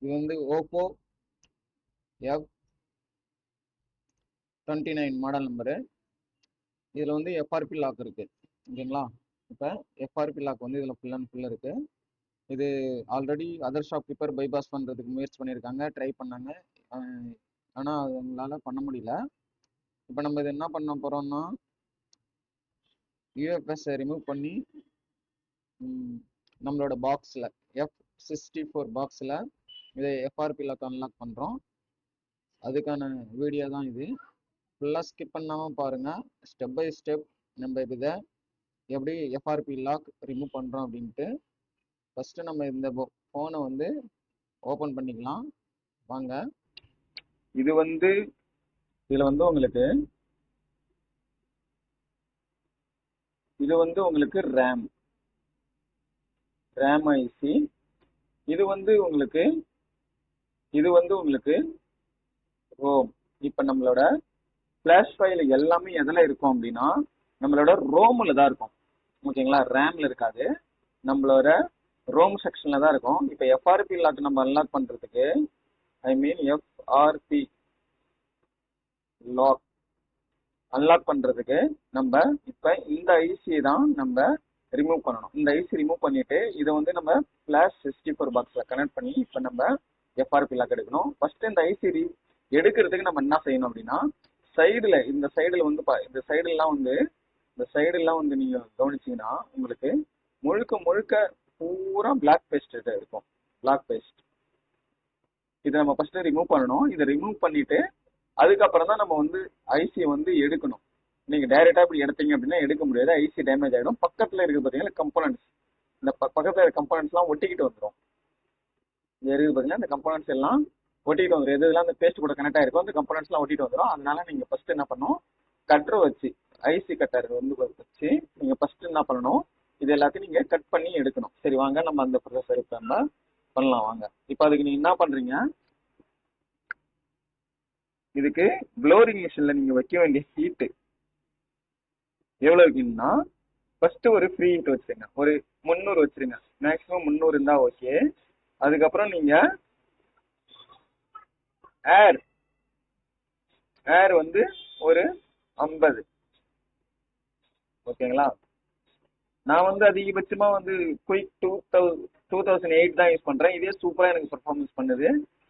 இது வந்து Oppo F29 model number. இதில் வந்து எஃப்ஆர்பி லாக் இருக்கு. ஓகேங்களா? இப்போ எஃப்ஆர்பி லாக் வந்து இதில் ஃபுல் அண்ட் ஃபுல் இருக்கு. இது already other shop keeper bypass பண்ணுறதுக்கு முயற்சி பண்ணியிருக்காங்க, ட்ரை பண்ணாங்க. ஆனால் அது அவங்களால பண்ண முடியல. இப்போ நம்ம இது என்ன பண்ண போகிறோம்னா, யூஎஃப்எஸ் ரிமூவ் பண்ணி நம்மளோட பாக்ஸில் F64 பாக்ஸில் இதை எஃப்ஆர்பி லாக் அன்லாக் பண்ணுறோம். அதுக்கான வீடியோ தான் இது. ஃபுல்லாக ஸ்கிப் பண்ணாமல் பாருங்கள். ஸ்டெப் பை ஸ்டெப் நம்ம இதை எப்படி எஃப்ஆர்பி லாக் ரிமூவ் பண்ணுறோம் அப்படின்ட்டு. ஃபஸ்ட்டு நம்ம இந்த ஃபோனை வந்து ஓப்பன் பண்ணிக்கலாம். வாங்க. இது வந்து இதில் வந்து உங்களுக்கு ரேம் ஐசி. இது வந்து உங்களுக்கு ரோம். இப்போ நம்மளோட ஃப்ளாஷ் ஃபைல் எல்லாமே எதில் இருக்கும் அப்படின்னா நம்மளோட ரோமில் தான் இருக்கும். ஓகேங்களா? ரேமில் இருக்காது, நம்மளோட ரோம் செக்ஷனில் தான் இருக்கும். இப்போ எஃப்ஆர்பி லாக் நம்ம அன்லாக் பண்ணுறதுக்கு எஃப்ஆர்பி லாக் அன்லாக் பண்ணுறதுக்கு நம்ம இப்போ இந்த ஐசியை தான் நம்ம ரிமூவ் பண்ணணும். இந்த ஐசி ரிமூவ் பண்ணிட்டு இதை வந்து நம்ம ஃப்ளாஷ் 64 பாக்ஸில் கனெக்ட் பண்ணி இப்போ நம்ம எஃப்ஆர்பி லாக் எடுக்கணும். ஃபர்ஸ்ட் இந்த ஐசி எடுக்கிறதுக்கு நம்ம என்ன செய்யணும் அப்படின்னா, இந்த சைடில் வந்து இந்த சைடெல்லாம் வந்து நீங்கள் கவனிச்சிங்கன்னா உங்களுக்கு முழுக்க பூரா பிளாக் பேஸ்ட் இருக்கும். பிளாக் பேஸ்ட் இதை நம்ம ஃபர்ஸ்ட் ரிமூவ் பண்ணணும். இதை ரிமூவ் பண்ணிட்டு அதுக்கப்புறம் தான் நம்ம வந்து ஐசியை வந்து எடுக்கணும். நீங்க டைரக்டா இப்படி எடுத்தீங்க அப்படின்னா எடுக்க முடியாது, ஐசி டேமேஜ் ஆகிடும். பக்கத்துல இருக்கு பார்த்தீங்கன்னா கம்போனன்ட்ஸ், இந்த பக்கத்துல இருக்க கம்போனன்ட்ஸ்லாம் ஒட்டிக்கிட்டு வந்துடும். இங்க இருக்குது பார்த்தீங்கன்னா இந்த கம்போனன்ட்ஸ் எல்லாம் ஒட்டிட்டு வந்துடும். எதுலாம் அந்த பேஸ்ட் கூட கனெக்ட் ஆயிருக்கும் அந்த கம்போனன்ட்ஸ்லாம் ஒட்டிட்டு வந்துடும். அதனால நீங்க ஃபர்ஸ்ட் என்ன பண்ணணும், கட்டர் வச்சு ஐசி கட்டர் வந்து வச்சு நீங்க ஃபர்ஸ்ட் என்ன பண்ணணும், இது எல்லாத்தையும் நீங்க கட் பண்ணி எடுக்கணும். சரி வாங்க நம்ம அந்த ப்ரொசஸர் இப்போ நம்ம பண்ணலாம் வாங்க. இப்போ அதுக்கு நீங்க என்ன பண்றீங்க, இதுக்கு ப்ளோரிங் மிஷின்ல நீங்க வைக்க வேண்டிய ஹீட்டு எவ்வளவு இருக்குன்னா, ஃபர்ஸ்ட் ஒரு ஃப்ரீ ஹீட் வச்சுருங்க, ஒரு 300 வச்சிருங்க. மேக்ஸிமம் 300 இருந்தா ஓகே. அதுக்கப்புறம் நீங்க ஏர் வந்து ஒரு 50. ஓகேங்களா? நான் வந்து அதிகபட்சமா வந்து குயிக் 2008 தான் யூஸ் பண்றேன். இதே சூப்பரா எனக்கு பெர்ஃபார்மன்ஸ் பண்ணுது.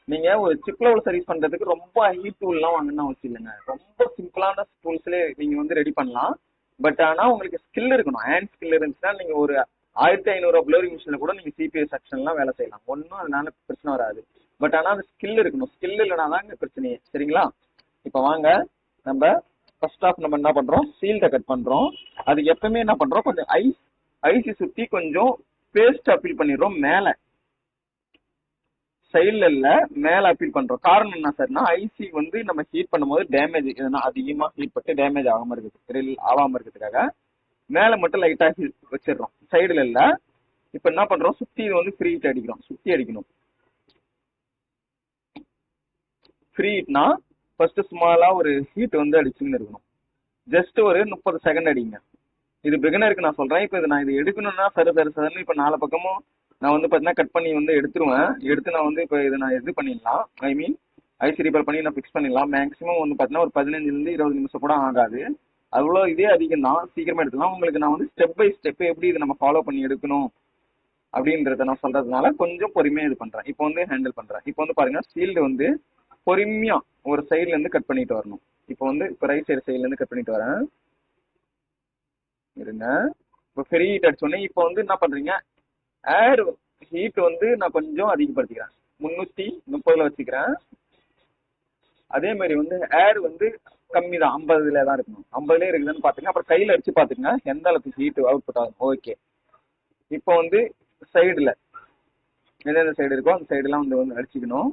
நீங்க ஒரு சிப் லெவல் சர்வீஸ் பண்றதுக்கு ரொம்ப ஹை டூல்லாம் வாங்கணும்னு அவசியம் இல்லைங்க. ரொம்ப சிம்பிளான டூல்ஸ்லேயே நீங்க வந்து ரெடி பண்ணலாம். பட் ஆனா உங்களுக்கு ஸ்கில் இருக்கணும். ஹேண்ட் ஸ்கில் இருந்துச்சுன்னா நீங்க ஒரு 1500 ப்ளோரிங் மிஷினில் கூட நீங்க சிபிஎஸ் செக்ஷன்லாம் வேலை செய்யலாம். ஒன்றும் அதனால பிரச்சனை வராது. பட் ஆனா அது ஸ்கில் இருக்கணும். ஸ்கில் இல்லைனா தான் இங்க பிரச்சனையே. சரிங்களா? இப்போ வாங்க நம்ம ஃபர்ஸ்ட் ஆஃப் நம்ம என்ன பண்றோம், சீல்டை கட் பண்றோம். அதுக்கு எப்பவுமே என்ன பண்றோம், கொஞ்சம் ஐசி சுத்தி கொஞ்சம் பேஸ்ட் அப்பீல் பண்ணிடுறோம். மேல சைட்ல இல்ல, மேல அப்பீல் பண்றோம். காரணம் என்ன சார்னா, ஐசி வந்து நம்ம ஹீட் பண்ணும்போது டேமேஜ் எதுனா அதிகமா ஹீட் பட்டு டேமேஜ் ஆகாம இருக்கிறதுக்காக மேல மட்டும் லைட்டா வச்சிடுறோம், சைடுல இல்ல. இப்ப என்ன பண்றோம், சுத்தி இது வந்து ஃப்ரீ ஹீட் அடிக்கிறோம். சுத்தி அடிக்கணும். ஃப்ரீ ஹீட்னா ஃபர்ஸ்ட் ஸ்மாலா ஒரு ஹீட் வந்து அடிச்சுன்னு இருக்கணும். ஜஸ்ட் ஒரு 30 செகண்ட் அடிங்க. இது பிகினருக்கு நான் சொல்றேன். இப்போ இது நான் இது எடுக்கணும்னா சருன்னு இப்போ 4 பக்கமும் நான் வந்து பார்த்தீங்கன்னா கட் பண்ணி வந்து எடுத்துருவேன். எடுத்து நான் வந்து இப்போ இதை நான் இது பண்ணிடலாம். ஐ மீன் ஐசி ரிப்பேர் பண்ணி நான் ஃபிக்ஸ் பண்ணிடலாம். மேக்ஸிமம் வந்து பார்த்தீங்கன்னா ஒரு 15 20 நிமிஷம் கூட ஆகாது. அவ்வளோ இதே அதிகம் தான், சீக்கிரமா எடுத்துக்கலாம். உங்களுக்கு நான் வந்து ஸ்டெப் பை ஸ்டெப் எப்படி இதை நம்ம ஃபாலோ பண்ணி எடுக்கணும் அப்படின்றத நான் சொல்றதுனால கொஞ்சம் பொறுமையா இது பண்றேன். இப்போ வந்து ஹேண்டில் பண்றேன். இப்போ வந்து பாருங்க, ஃபீல்டு வந்து பொறுமையா ஒரு சைட்ல இருந்து கட் பண்ணிட்டு வரணும். இப்போ வந்து இப்போ ரைட் சைடுல இருந்து கட் பண்ணிட்டு வரேன். இருங்க. இப்போ ஃப்ரீ ஹீட் அடிச்சோடனே இப்போ வந்து என்ன பண்றீங்க, ஏர் ஹீட் வந்து நான் கொஞ்சம் அதிகப்படுத்திக்கிறேன். 330 வச்சுக்கிறேன். அதே மாதிரி வந்து ஏர் வந்து கம்மி தான், 50 தான் இருக்கணும். 50 இருக்குதுன்னு பாத்துங்க. அப்புறம் கையில அடிச்சு பாத்துங்க எந்த அளவுக்கு ஹீட் அவுட் புட் ஆகும். ஓகே. இப்போ வந்து சைடுல எந்தெந்த சைடு இருக்கோ அந்த சைடுலாம் வந்து அடிச்சுக்கணும்.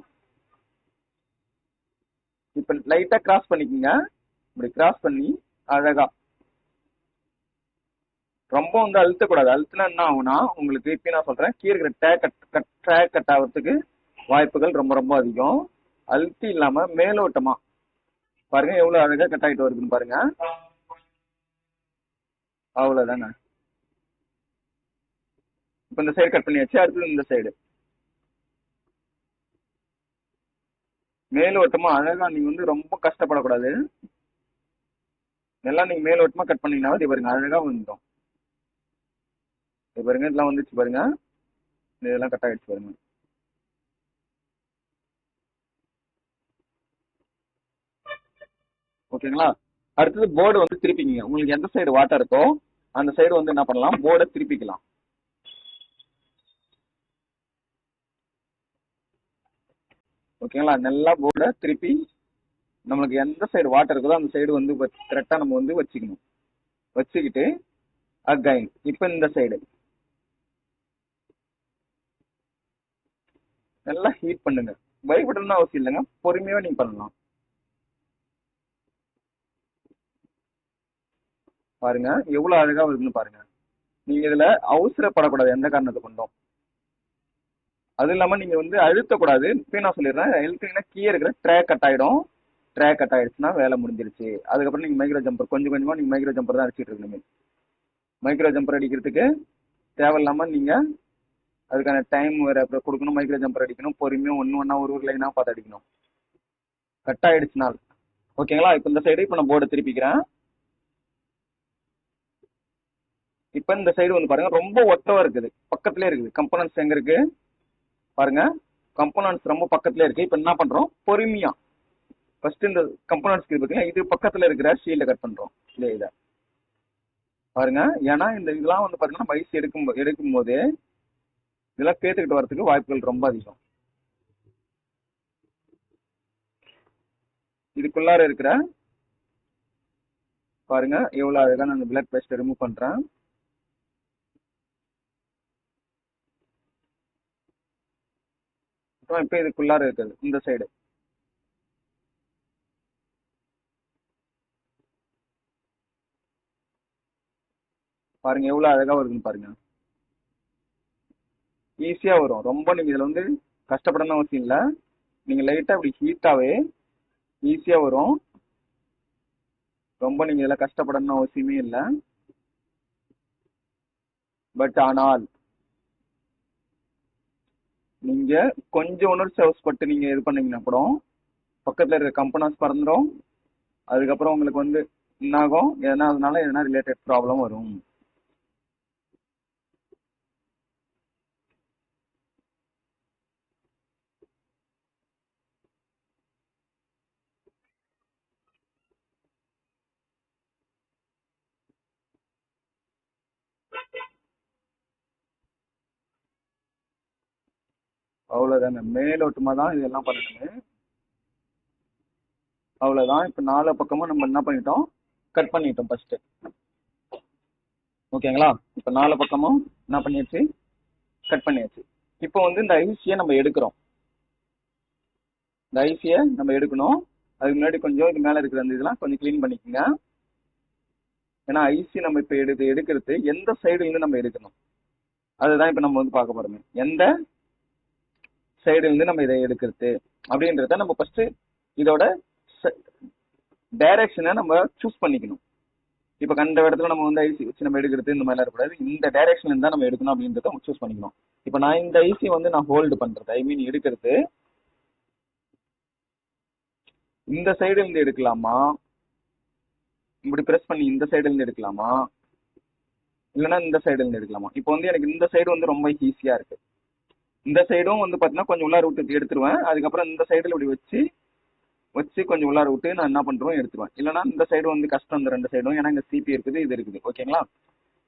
இப்போ லைட்டா கிராஸ் பண்ணிக்கோங்க. இப்படி கிராஸ் பண்ணி அழகா, ரொம்ப வந்து அழுத்தக்கூடாது. அழுத்தினா என்ன ஆகும்னா உங்களுக்கு இப்போ நான் சொல்றேன், கீழே இருக்கிற ட்ராக் கட் ஆகிறதுக்கு வாய்ப்புகள் ரொம்ப ரொம்ப அதிகம். அழுத்தி இல்லாம மேலோட்டமா பாருங்க எவ்வளவு அழகா கட் ஆகிட்டு வருதுன்னு பாருங்க. அவ்வளவுதாங்க. இப்போ இந்த சைடு கட் பண்ணியாச்சு. அடுத்தது இந்த சைடு மேலோட்டமா அழகா நீங்க வந்து ரொம்ப கஷ்டப்படக்கூடாது. எல்லாம் நீங்க மேலோட்டமா கட் பண்ணீங்கன்னா இது பாருங்க அழகா வந்துடும். இது பாருங்க இதெல்லாம் வந்துச்சு பாருங்க, இதெல்லாம் கட் ஆயிடுச்சு பாருங்க. ஓகேங்களா? அடுத்தது போர்டு வந்து திருப்பிக்கிங்க. உங்களுக்கு எந்த சைடு வாட்டர் இருக்கோ அந்த சைடு வந்து என்ன பண்ணலாம், போர்டை திருப்பிக்கலாம். ஓகேங்களா? நல்லா போர்டை திருப்பி நம்மளுக்கு எந்த சைடு வாட்டர் இருக்குதோ அந்த சைடு வந்து கரெக்டாக நம்ம வந்து வச்சுக்கணும். வச்சுக்கிட்டு அகைன் இப்போ இந்த சைடு நல்லா ஹீட் பண்ணுங்க. பயப்படணும்னு அவசியம் இல்லைங்க, பொறுமையாக நீங்க பண்ணலாம். பாருங்க எவ்வளவு அழகா வருதுன்னு பாருங்க. நீங்க இதுல அவசரப்படக்கூடாது எந்த காரணத்தை கொண்டும். அது இல்லாம நீங்க வந்து அழுத்தக்கூடாது. இப்போ நான் சொல்லிடுறேன், இழுத்தீங்கன்னா கீழே இருக்கிற ட்ரே கட் ஆயிடும். ட்ரே கட் ஆயிடுச்சுன்னா வேலை முடிஞ்சிருச்சு. அதுக்கப்புறம் நீங்க மைக்ரோ ஜம்பர் கொஞ்சம் கொஞ்சமா நீங்க மைக்ரோ ஜம்பர் தான் அடிச்சிட்டு இருக்கீங்க. மைக்ரோ ஜம்பர் அடிக்கிறதுக்கு தேவையில்லாம நீங்க அதுக்கான டைம் வேற அப்புறம் கொடுக்கணும். மைக்ரோ ஜம்பர் அடிக்கணும், பொறுமையா ஒன்று ஒன்றா ஒரு லைனா பார்த்து அடிக்கணும். கட் ஆயிடுச்சுனால் ஓகேங்களா? இப்போ இந்த சைடு இப்போ நான் போர்டை திருப்பிக்கிறேன். இப்போ இந்த சைடு வந்து பாருங்க ரொம்ப ஒட்டவா இருக்குது, பக்கத்துலேயே இருக்குது. கம்பனன்ட்ஸ் எங்க இருக்கு பாருங்க, கம்பனன்ட்ஸ் ரொம்ப பக்கத்துலேயே இருக்கு. இப்போ என்ன பண்றோம், பொறுமையா ஃபர்ஸ்ட் இந்த கம்பனன்ட்ஸ் இருக்கு இது பக்கத்துல இருக்கிற ஷீல்டை கட் பண்றோம். இதை பாருங்க, ஏன்னா இந்த இதெல்லாம் வந்து பாத்தீங்கன்னா வயசு எடுக்கும் போது இதெல்லாம் பேத்துக்கிட்டு வரதுக்கு வாய்ப்புகள் ரொம்ப அதிகம். இதுக்குள்ளார இருக்கிற பாருங்க எவ்வளவு அழகா நான் பிளட் பேஸ்ட் ரிமூவ் பண்றேன். இப்போ இதுக்குள்ளார இருக்குது இந்த சைடு. பாருங்க எவ்வளவு அழகா வருதுன்னு பாருங்க. ஈஸியா வரும். ரொம்ப நீங்க இதுல வந்து கஷ்டப்படணும் அவசியம் இல்லை. நீங்க லைட்டா இப்படி ஹீட்டாவே ஈஸியா வரும். ரொம்ப நீங்க இதுல கஷ்டப்படணும் அவசியமே இல்லை. பட் ஆனால் நீங்க கொஞ்சம் உணர்ச்சி அவசப்பட்டு நீங்க இது பண்ணீங்கன்னா கூட பக்கத்துல இருக்க கம்பனன்ஸ் பறந்துடும். அதுக்கப்புறம் உங்களுக்கு வந்து என்னாகும், எதனா அதனால எதனா ரிலேட்டட் ப்ராப்ளம் வரும். அவ்வளவுதாங்க, மேலோட்டமா தான் இதெல்லாம் பண்ணணுமே. அவ்வளவுதான். இப்ப 4 பக்கமும் நம்ம என்ன பண்ணிட்டோம், கட் பண்ணிட்டோம் ஃபர்ஸ்ட். ஓகேங்களா? இப்ப 4 பக்கமும் என்ன பண்ணியாச்சு, கட் பண்ணியாச்சு. இப்போ வந்து இந்த ஐசியை நம்ம எடுக்கிறோம். இந்த ஐசியை நம்ம எடுக்கணும். அதுக்கு முன்னாடி கொஞ்சம் இது மேல இருக்கிற அந்த இதெல்லாம் கொஞ்சம் கிளீன் பண்ணிக்கோங்க. ஏன்னா ஐசி நம்ம இப்ப எடுக்கிறது எந்த சைடுல இருந்து நம்ம எடுக்கணும் அதுதான் இப்ப நம்ம வந்து பார்க்க போறோமே. எந்த சைடுல இருந்து நம்ம இதை எடுக்கிறது அப்படின்றத நம்ம ஃபர்ஸ்ட் இதோட டைரக்ஷனை நம்ம சூஸ் பண்ணிக்கணும். இப்ப கண்ட இடத்துல நம்ம வந்து ஐசி வச்சு நம்ம எடுக்கிறது இந்த மாதிரி இருக்கக்கூடாது. இந்த டைரக்ஷன்ல இருந்தா நம்ம எடுக்கணும் அப்படின்றத சூஸ் பண்ணிக்கணும். இப்ப நான் இந்த ஐசி வந்து நான் ஹோல்டு பண்றது, ஐ மீன் எடுக்கிறது இந்த சைடுல இருந்து எடுக்கலாமா, இப்படி பிரஸ் பண்ணி இந்த சைடுல இருந்து எடுக்கலாமா, இல்லைன்னா இந்த சைடுல இருந்து எடுக்கலாமா. இப்போ வந்து எனக்கு இந்த சைடு வந்து ரொம்ப ஈஸியா இருக்கு. இந்த சைடும் வந்து பாத்தீங்கன்னா கொஞ்சம் உள்ளார விட்டு எடுத்துருவேன். அதுக்கப்புறம் இந்த சைடுல இப்படி வச்சு கொஞ்சம் உள்ளார விட்டு நான் என்ன பண்றேன் எடுத்துருவேன். இல்லைன்னா இந்த சைடு வந்து கஷ்டம், இந்த 2 சைடும். ஏன்னா இங்க சிபி இருக்குது, இது இருக்குது. ஓகேங்களா?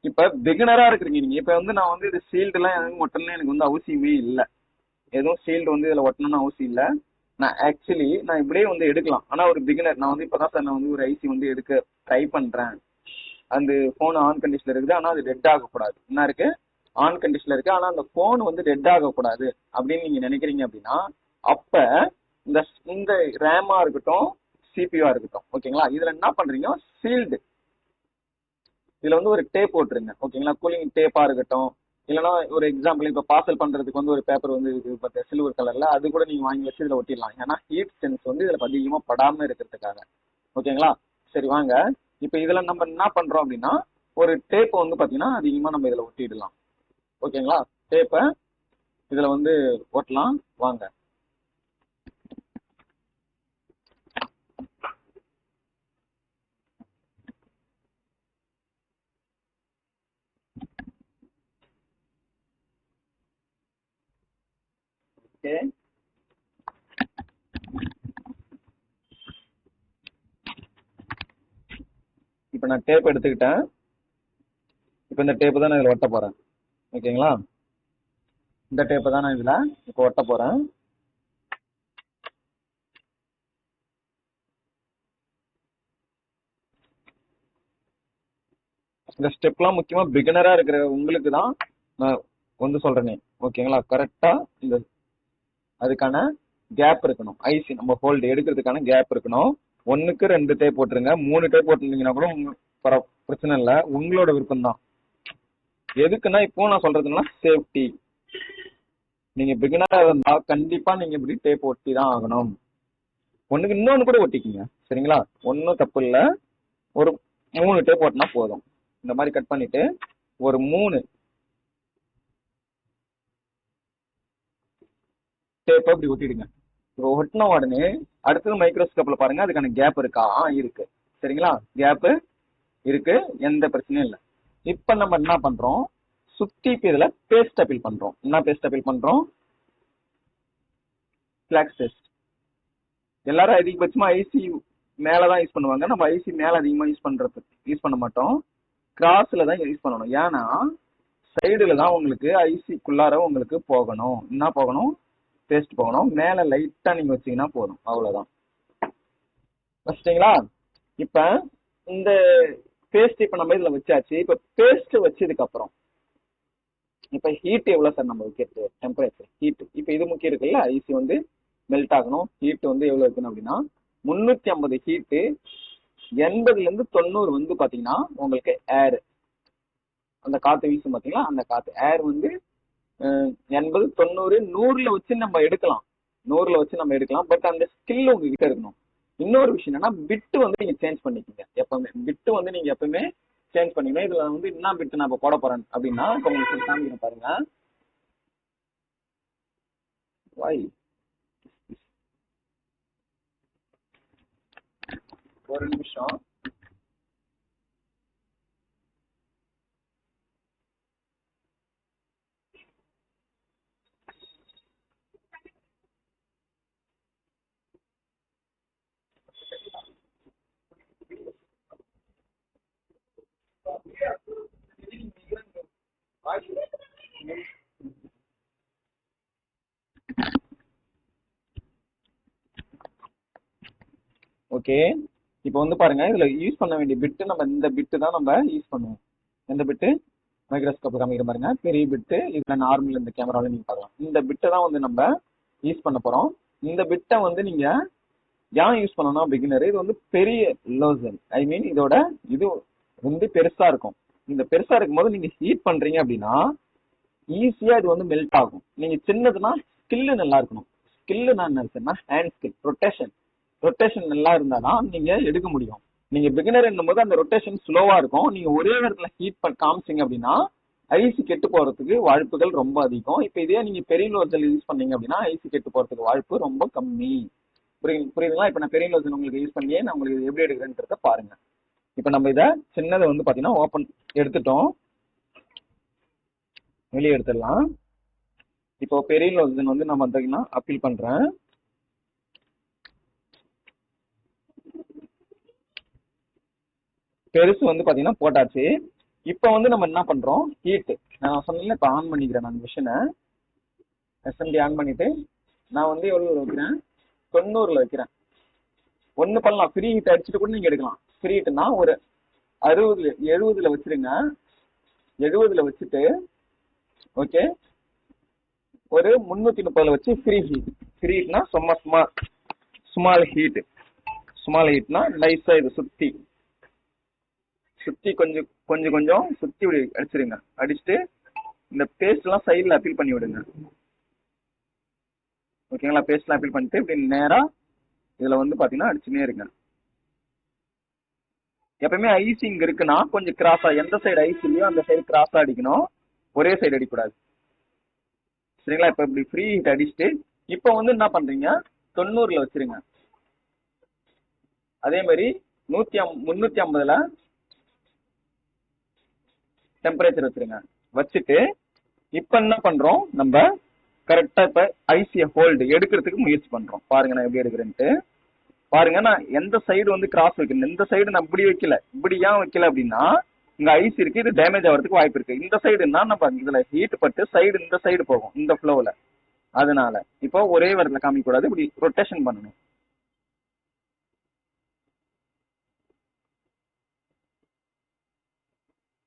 இப்ப பிகினரா இருக்கிறீங்க நீங்க. இப்ப வந்து நான் வந்து இது ஷீல்டு எல்லாம் எதுவும் ஒட்டணும்னு எனக்கு வந்து அவசியமே இல்லை. எதுவும் ஷீல்டு வந்து இதுல ஒட்டணும்னு அவசியம் இல்லை. நான் இப்படியே வந்து எடுக்கலாம். ஆனா ஒரு பிகினர், நான் வந்து இப்பதான் சார் நான் வந்து ஒரு ஐசி வந்து எடுக்க ட்ரை பண்றேன். அந்த போன் ஆன் கண்டிஷன்ல இருக்குது, ஆனா அது டெட் ஆகக்கூடாது. என்ன இருக்கு, ஆன் கண்டிஷன்ல இருக்கு, ஆனா அந்த போன் வந்து டெட் ஆகக்கூடாது அப்படின்னு நீங்க நினைக்கிறீங்க அப்படின்னா அப்ப இந்த இந்த ரேமா இருக்கட்டும் சிபியூவா இருக்கட்டும், ஓகேங்களா, இதுல என்ன பண்றீங்க, சீல்டு இதுல வந்து ஒரு டேப் போட்டுருங்க. ஓகேங்களா? கூலிங் டேப்பா இருக்கட்டும், இல்லைன்னா ஒரு எக்ஸாம்பிள் இப்ப பார்சல் பண்றதுக்கு வந்து ஒரு பேப்பர் வந்து இது சில்வர் கலர்ல அது கூட நீங்க வாங்கி வச்சு இதுல ஒட்டிடலாம். ஏன்னா ஹீட் சென்ஸ் வந்து இதுல அதிகமா படாம இருக்கிறதுக்காக. ஓகேங்களா? சரி வாங்க, இப்ப இதுல நம்ம என்ன பண்றோம் அப்படின்னா ஒரு டேப் வந்து பாத்தீங்கன்னா அதிகமா நம்ம இதுல ஒட்டிடலாம். ஓகேங்களா? டேப்பை இதுல வந்து ஒட்டலாம். வாங்க, ஓகே, இப்போ நான் டேப் எடுத்துக்கிட்டேன். இப்போ இந்த டேப்பு தான் நான் இதில் ஒட்ட போகிறேன். ஓகேங்களா, இந்த டேப்பை தான் நான் இதில் இப்போ ஒட்ட போகிறேன். இந்த ஸ்டெப்லாம் முக்கியமாக பிகினராக இருக்கிற உங்களுக்கு தான் நான் வந்து சொல்கிறேனே. ஓகேங்களா, கரெக்டாக இந்த அதுக்கான கேப் இருக்கணும். ஐசி நம்ம ஹோல்டு எடுக்கிறதுக்கான கேப் இருக்கணும். 1க்கு 2 டேப் போட்டுருங்க. 3 டேப் போட்டுருந்தீங்கன்னா கூட பிரச்சனை இல்லை, உங்களோட விருப்பம் தான். எதுக்குன்னா இப்போ நான் சொல்றதுன்னா சேஃப்டி. நீங்க பிகினரா இருந்தா கண்டிப்பா நீங்க இப்படி டேப் ஒட்டி தான் ஆகணும். ஒண்ணுக்கு இன்னொன்னு கூட ஒட்டிக்கிங்க, சரிங்களா, ஒன்னும் தப்பு இல்லை. ஒரு 3 டேப் ஓட்டினா போதும். இந்த மாதிரி கட் பண்ணிட்டு ஒரு 3 டேப் அப்படி ஒட்டிடுங்க. இப்போ ஒட்டின உடனே அடுத்தது மைக்ரோஸ்கோப்ல பாருங்க, அதுக்கான கேப் இருக்கா? இருக்கு, சரிங்களா, கேப் இருக்கு, எந்த பிரச்சனையும் இல்லை. இப்ப நம்ம என்ன பண்றோம், சுத்தி இதுல பேஸ்ட் அப்பீல் பண்றோம். என்ன பேஸ்ட் அப்பீல் பண்றோம்? Flax test. எல்லாரும் அதிகபட்சமா ஐசி மேலதான் யூஸ் பண்ணுவாங்க. நம்ம ஐசி மேல அதிகமா யூஸ் பண்ண மாட்டோம். கிராஸ்ல தான் யூஸ் பண்ணணும். ஏன்னா சைடுல தான் உங்களுக்கு ஐசிக்குள்ளார உங்களுக்கு போகணும். என்ன போகணும்? பேஸ்ட் போகணும். மேல லைட்டா நீங்க வச்சீங்கன்னா போதும், அவ்வளவுதான். வச்சிட்டீங்களா? இப்ப இந்த பேஸ்ட் இப்ப நம்ம இதுல வச்சாச்சு. இப்ப பேஸ்ட் வச்சதுக்கு அப்புறம் இப்ப ஹீட் எவ்வளவு சார் நம்ம வைக்கிறது? Temperature, heat. இப்ப இது முக்கியம் இருக்குல்ல, ஐசி வந்து மெல்ட் ஆகணும். ஹீட் வந்து எவ்வளவு இருக்கணும் அப்படின்னா 350 ஹீட்டு. 80ல இருந்து 90 வந்து பாத்தீங்கன்னா உங்களுக்கு ஏர், அந்த காத்து வீசும் பாத்தீங்களா, அந்த காத்து ஏர் வந்து 80, 90, 100ல வச்சு நம்ம எடுக்கலாம். 100ல வச்சு நம்ம எடுக்கலாம். பட் அந்த ஸ்கில் உங்ககிட்ட இருக்கணும். இன்னொரு விஷயம் என்னன்னா, பிட்டு வந்து நீங்க சேஞ்ச் பண்ணிக்கோங்க எப்பவுமே. பிட்டு வந்து நீங்க எப்பவுமே சேஞ்ச் பண்ணிக்கணும். இதுல வந்து என்ன பிட்டு நான் இப்போ போட போறேன் அப்படின்னா, இப்போ உங்களுக்கு காமிக்கிறேன் பாருங்க. வாய் ஒரு நிமிஷம். ஓகே, இப்போ வந்து பாருங்க, இதுல யூஸ் பண்ண வேண்டிய பிட்டு நம்ம இந்த பிட்டு தான் நம்ம யூஸ் பண்ணுவோம். எந்த பிட்டு? மைக்ரோஸ்கோப் காமிக்கிற பாருங்க, பெரிய பிட்டு. இதுல நார்மல் இந்த கேமரால நீங்க பார்க்கலாம். இந்த பிட்டை தான் வந்து நம்ம யூஸ் பண்ண போறோம். இந்த பிட்டை வந்து நீங்க ஏன் யூஸ் பண்ணணும் பிகினர்? இது வந்து பெரிய லோசல், ஐ மீன் இதோட இது வந்து பெருசா இருக்கும். இந்த பெருசா இருக்கும்போது நீங்க ஹீட் பண்றீங்க அப்படின்னா ஈஸியா இது வந்து மெல்ட் ஆகும். நீங்க சின்னதுன்னா ஸ்கில்லு நல்லா இருக்கணும். ஸ்கில்லு நான் நினைச்சேன்னா ஹேண்ட் ஸ்கில், ரொட்டேஷன் நல்லா இருந்தாதான் நீங்க எடுக்க முடியும். நீங்க பிகினர் என்னும் போது அந்த ரொட்டேஷன் ஸ்லோவா இருக்கும். நீங்க ஒரே இடத்துல ஹீட் காமிச்சிங்க அப்படின்னா ஐசி கெட்டு போறதுக்கு வாய்ப்புகள் ரொம்ப அதிகம். இப்ப இதே நீங்க பெரிய லோசல் யூஸ் பண்ணீங்க அப்படின்னா ஐசி கெட்டு போறதுக்கு வாய்ப்பு ரொம்ப கம்மி. புரியுதுங்களா? இப்ப நான் பெரிய லோசன் உங்களுக்கு யூஸ் பண்ணியே நான் உங்களுக்கு எப்படி எடுக்கிறேன்றத பாருங்க. இப்ப நம்ம இதை சின்னதை வந்து பாத்தீங்கன்னா ஓப்பன் எடுத்துட்டோம், வெளியே எடுத்துடலாம். இப்போ பெரிய லோசன் வந்து நான் பார்த்தீங்கன்னா அப்பீல் பண்றேன். பெருசு வந்து பாத்தீங்கன்னா போட்டாச்சு. இப்ப வந்து நம்ம என்ன பண்றோம், ஹீட் நான் சொன்னேன். இப்ப ஆன் பண்ணிக்கிறேன் நான் மிஷினை. எஸ்எம்டி ஆன் பண்ணிட்டு நான் வந்து எவ்வளவு வைக்கிறேன்? 90ல வைக்கிறேன். ஒண்ணு பண்ணலாம், ஃப்ரீ ஹீட் அடிச்சுட்டு கூட நீங்க எடுக்கலாம். ஃப்ரீ ஹீட்னா ஒரு 60, 70ல வச்சிருங்க. 70ல வச்சுட்டு ஓகே, ஒரு 330ல வச்சு ஃப்ரீ ஹீட். ஃப்ரீ ஹீட்னா ஸ்மால் ஹீட்னா நைஸா இது சுத்தி கொஞ்சம் சுத்தி இப்படி அடிச்சிருங்க. அடிச்சுட்டு இந்த பேஸ்ட் எல்லாம் சைட்ல அப்பீல் பண்ணி விடுங்க. ஓகேங்களா, பேஸ்ட் எல்லாம் அப்பீல் பண்ணிட்டு இப்படி நேரா இதுல வந்து பாத்தீங்கன்னா அடிச்சுனே இருங்க. எப்பவுமே ஐசி இங்க இருக்குன்னா கொஞ்சம் கிராஸா, எந்த சைடு ஐசி இல்லையோ அந்த சைடு கிராஸா அடிக்கணும், ஒரே சைடு அடிக்கூடாது, சரிங்களா? இப்ப இப்படி ஃப்ரீ ஹீட் அடிச்சுட்டு இப்ப வந்து என்ன பண்றீங்க, 90ல வச்சிருங்க. அதே மாதிரி 350ல டெம்பரேச்சர் வச்சிருங்க. வச்சுட்டு இப்ப என்ன பண்றோம், நம்ம கரெக்டா இப்ப ஐசியை ஹோல்டு எடுக்கிறதுக்கு முயற்சி பண்றோம். பாருங்க நான் எப்படி எடுக்கிறேன்ட்டு. பாருங்க நான் எந்த சைடு வந்து கிராஸ் வைக்கணும், இந்த சைடு நான் இப்படி வைக்கல. இப்படி ஏன் வைக்கல அப்படின்னா இங்க ஐஸ் இருக்கு, இது டேமேஜ் ஆகிறதுக்கு வாய்ப்பு இருக்கு. இந்த சைடுன்னா நம்ம இதுல ஹீட் பட்டு சைடு இந்த சைடு போகும் இந்த ஃப்ளோவில். அதனால இப்போ ஒரே வரல காமிக்க கூடாது, இப்படி ரொட்டேஷன் பண்ணணும்.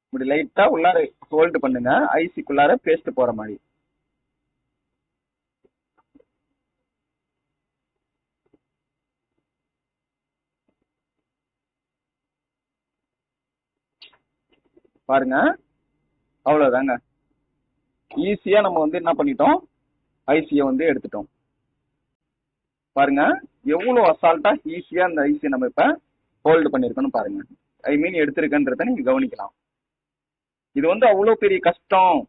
இப்படி லைட்டா உள்ளார ஹோல்டு பண்ணுங்க, ஐசிக்குள்ளார பேஸ்ட் போற மாதிரி. பாருங்க அவ்வளவுதாங்க. ஈஸியா நம்ம வந்து என்ன பண்ணிட்டோம், ஐசியை வந்து எடுத்துட்டோம். பாருங்க எவ்வளவு அசால்ட்டா ஈஸியா அந்த ஐசியை நம்ம இப்ப ஹோல்டு பண்ணிருக்கணும் பாருங்க. ஐ மீன் எடுத்திருக்கன்றத நீங்க கவனிக்கலாம். இது வந்து அவ்வளவு பெரிய கஷ்டம்,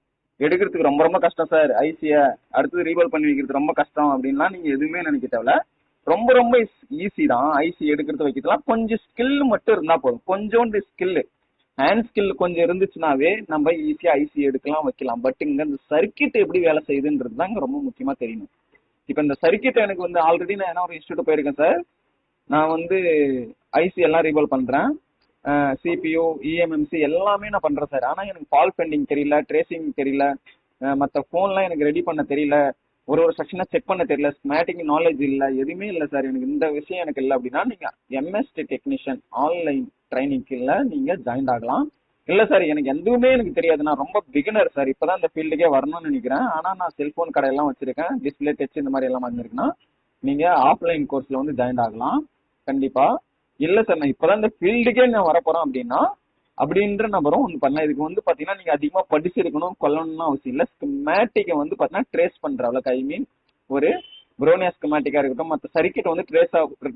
எடுக்கிறதுக்கு ரொம்ப ரொம்ப கஷ்டம் சார், ஐசிய அடுத்தது ரீபால் பண்ணி வைக்கிறது ரொம்ப கஷ்டம் அப்படின்லாம் நீங்க எதுவுமே நினைக்க தேவையில்ல. ரொம்ப ரொம்ப ஈஸி தான் ஐசி எடுக்கிறது வைக்கிறதுலாம். கொஞ்சம் ஸ்கில் மட்டும் இருந்தா போதும், கொஞ்சோண்டு ஸ்கில், ஹேண்ட் ஸ்கில் கொஞ்சம் இருந்துச்சுனாவே நம்ம ஈஸியா ஐசி எடுக்கலாம் வைக்கலாம். பட் இங்க இந்த சர்க்கியூட் எப்படி வேலை செய்யுதுன்றது தான் இங்க ரொம்ப முக்கியமா தெரியணும். இப்போ இந்த சர்க்கியூட் எனக்கு வந்து ஆல்ரெடி நான் என்ன ஒரு இன்ஸ்டியூட் போயிருக்கேன் சார், நான் வந்து ஐசி எல்லாம் ரீபால் பண்றேன், சிபியூ இஎம்எம்சி எல்லாமே நான் பண்றேன் சார். ஆனா எனக்கு ஃபால் பெண்டிங் தெரியல, ட்ரேசிங் தெரியல, மற்ற ஃபோன்லாம் எனக்கு ரெடி பண்ண தெரியல, ஒரு செக்ஷனை செக் பண்ண தெரியல, ஸ்மேட்டிக் நாலேஜ் இல்லை, எதுவுமே இல்லை சார். எனக்கு இந்த விஷயம் எனக்கு இல்லை அப்படின்னா நீங்க எம்எஸ்டி டெக்னீஷியன் ஆன்லைன் ட்ரைனிங்ல நீங்க ஜாயின் ஆகலாம். இல்லை சார் எனக்கு எதுவுமே எனக்கு தெரியாது, நான் ரொம்ப பிகினர் சார், இப்போதான் இந்த ஃபீல்டுக்கே வரணும்னு நினைக்கிறேன், ஆனால் நான் செல்ஃபோன் கடையெல்லாம் வச்சிருக்கேன், டிஸ்பிளே டச் இந்த மாதிரி எல்லாம் வாங்கிருக்குன்னா நீங்க ஆஃப்லைன் கோர்ஸ்ல வந்து ஜாயின் ஆகலாம் கண்டிப்பா. இல்லை சார் நான் இப்போதான் இந்த ஃபீல்டுக்கே நான் வரப்போறேன் அப்படின்னா அப்படின்ற நபரும் வந்து பண்ணலாம். இதுக்கு வந்து பார்த்தீங்கன்னா நீங்கள் அதிகமாக படிச்சிருக்கணும் கொல்லணும்னு அவசியம் இல்லை. ஸ்கீமேட்டிக்கை வந்து பார்த்தீங்கன்னா ட்ரேஸ் பண்ணுற அளவுக்கு, ஐ மீன் ஒரு ப்ரோனியா ஸ்கீமேட்டிக்காக இருக்கட்டும், மற்ற சர்க்கியூட் வந்து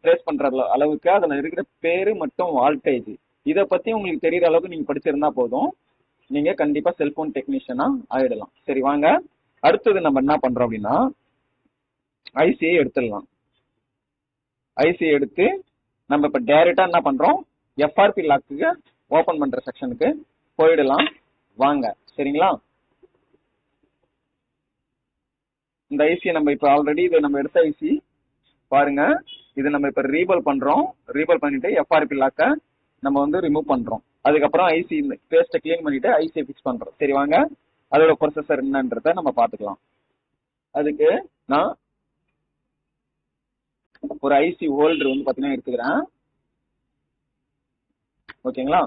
ட்ரேஸ் பண்ணுற அளவுக்கு அதில் இருக்கிற பேரு மற்றும் வால்டேஜ் இதை பற்றி உங்களுக்கு தெரிகிற அளவுக்கு நீங்கள் படிச்சிருந்தா போதும், நீங்கள் கண்டிப்பாக செல்ஃபோன் டெக்னீஷியனாக ஆகிடலாம். சரி வாங்க, அடுத்தது நம்ம என்ன பண்ணுறோம் அப்படின்னா ஐசியை எடுத்துடலாம். ஐசியை எடுத்து நம்ம இப்போ டைரெக்டாக என்ன பண்ணுறோம், எஃப்ஆர்பி லாக்குக்கு ஓப்பன் பண்ற செக்ஷனுக்கு போயிடலாம் வாங்க. சரிங்களா, இந்த ஐசியை நம்ம இப்போ ஆல்ரெடி இதை நம்ம எடுத்த ஐசி பாருங்க, இது நம்ம இப்போ ரீபால் பண்றோம். ரீபால் பண்ணிட்டு எஃப்ஆர்பி லாக்கை நம்ம வந்து ரிமூவ் பண்றோம். அதுக்கப்புறம் ஐசி பேஸ்ட்டை கிளீன் பண்ணிட்டு ஐசியை ஃபிக்ஸ் பண்றோம். சரி வாங்க, அதோட ப்ரொசஸர் என்னன்றத நம்ம பார்த்துக்கலாம். அதுக்கு நான் ஒரு ஐசி ஹோல்டர் வந்து பார்த்தீங்கன்னா எடுத்துக்கிறேன். ஓகேங்களா,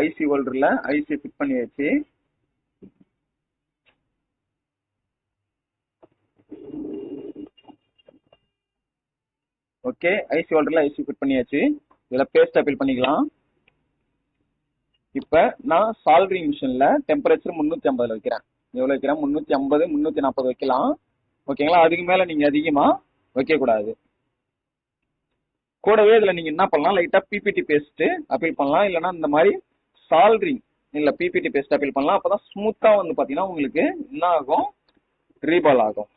ஐசி ஹோல்டர்ல ஐசி ஃபிட் பண்ணி வச்சு ஓகே, ஐசி ஹோல்டர்ல ஐசி ஃபிட் பண்ணியாச்சு. இதுல பேஸ்ட் அப்பில் பண்ணிக்கலாம். இப்ப நான் சால்டரிங் மிஷின்ல டெம்பரேச்சர் 350 வைக்கிறேன். எவ்வளவு வைக்கிறேன், 350 340 வைக்கலாம். ஓகேங்களா, அதுக்கு மேல நீங்க அதிகமா வைக்க கூடாது. கூடவே இதுல நீங்க என்ன பண்ணலாம், லைட்டா பிபிடி பேஸ்ட் அப்பீல் பண்ணலாம், இல்லைன்னா இந்த மாதிரி சால்டரிங் இல்ல பிபிடி பேஸ்ட் அப்பீல் பண்ணலாம். அப்பதான் ஸ்மூத்தா வந்து பாத்தீங்கன்னா உங்களுக்கு என்ன ஆகும், ரீபால் ஆகும்.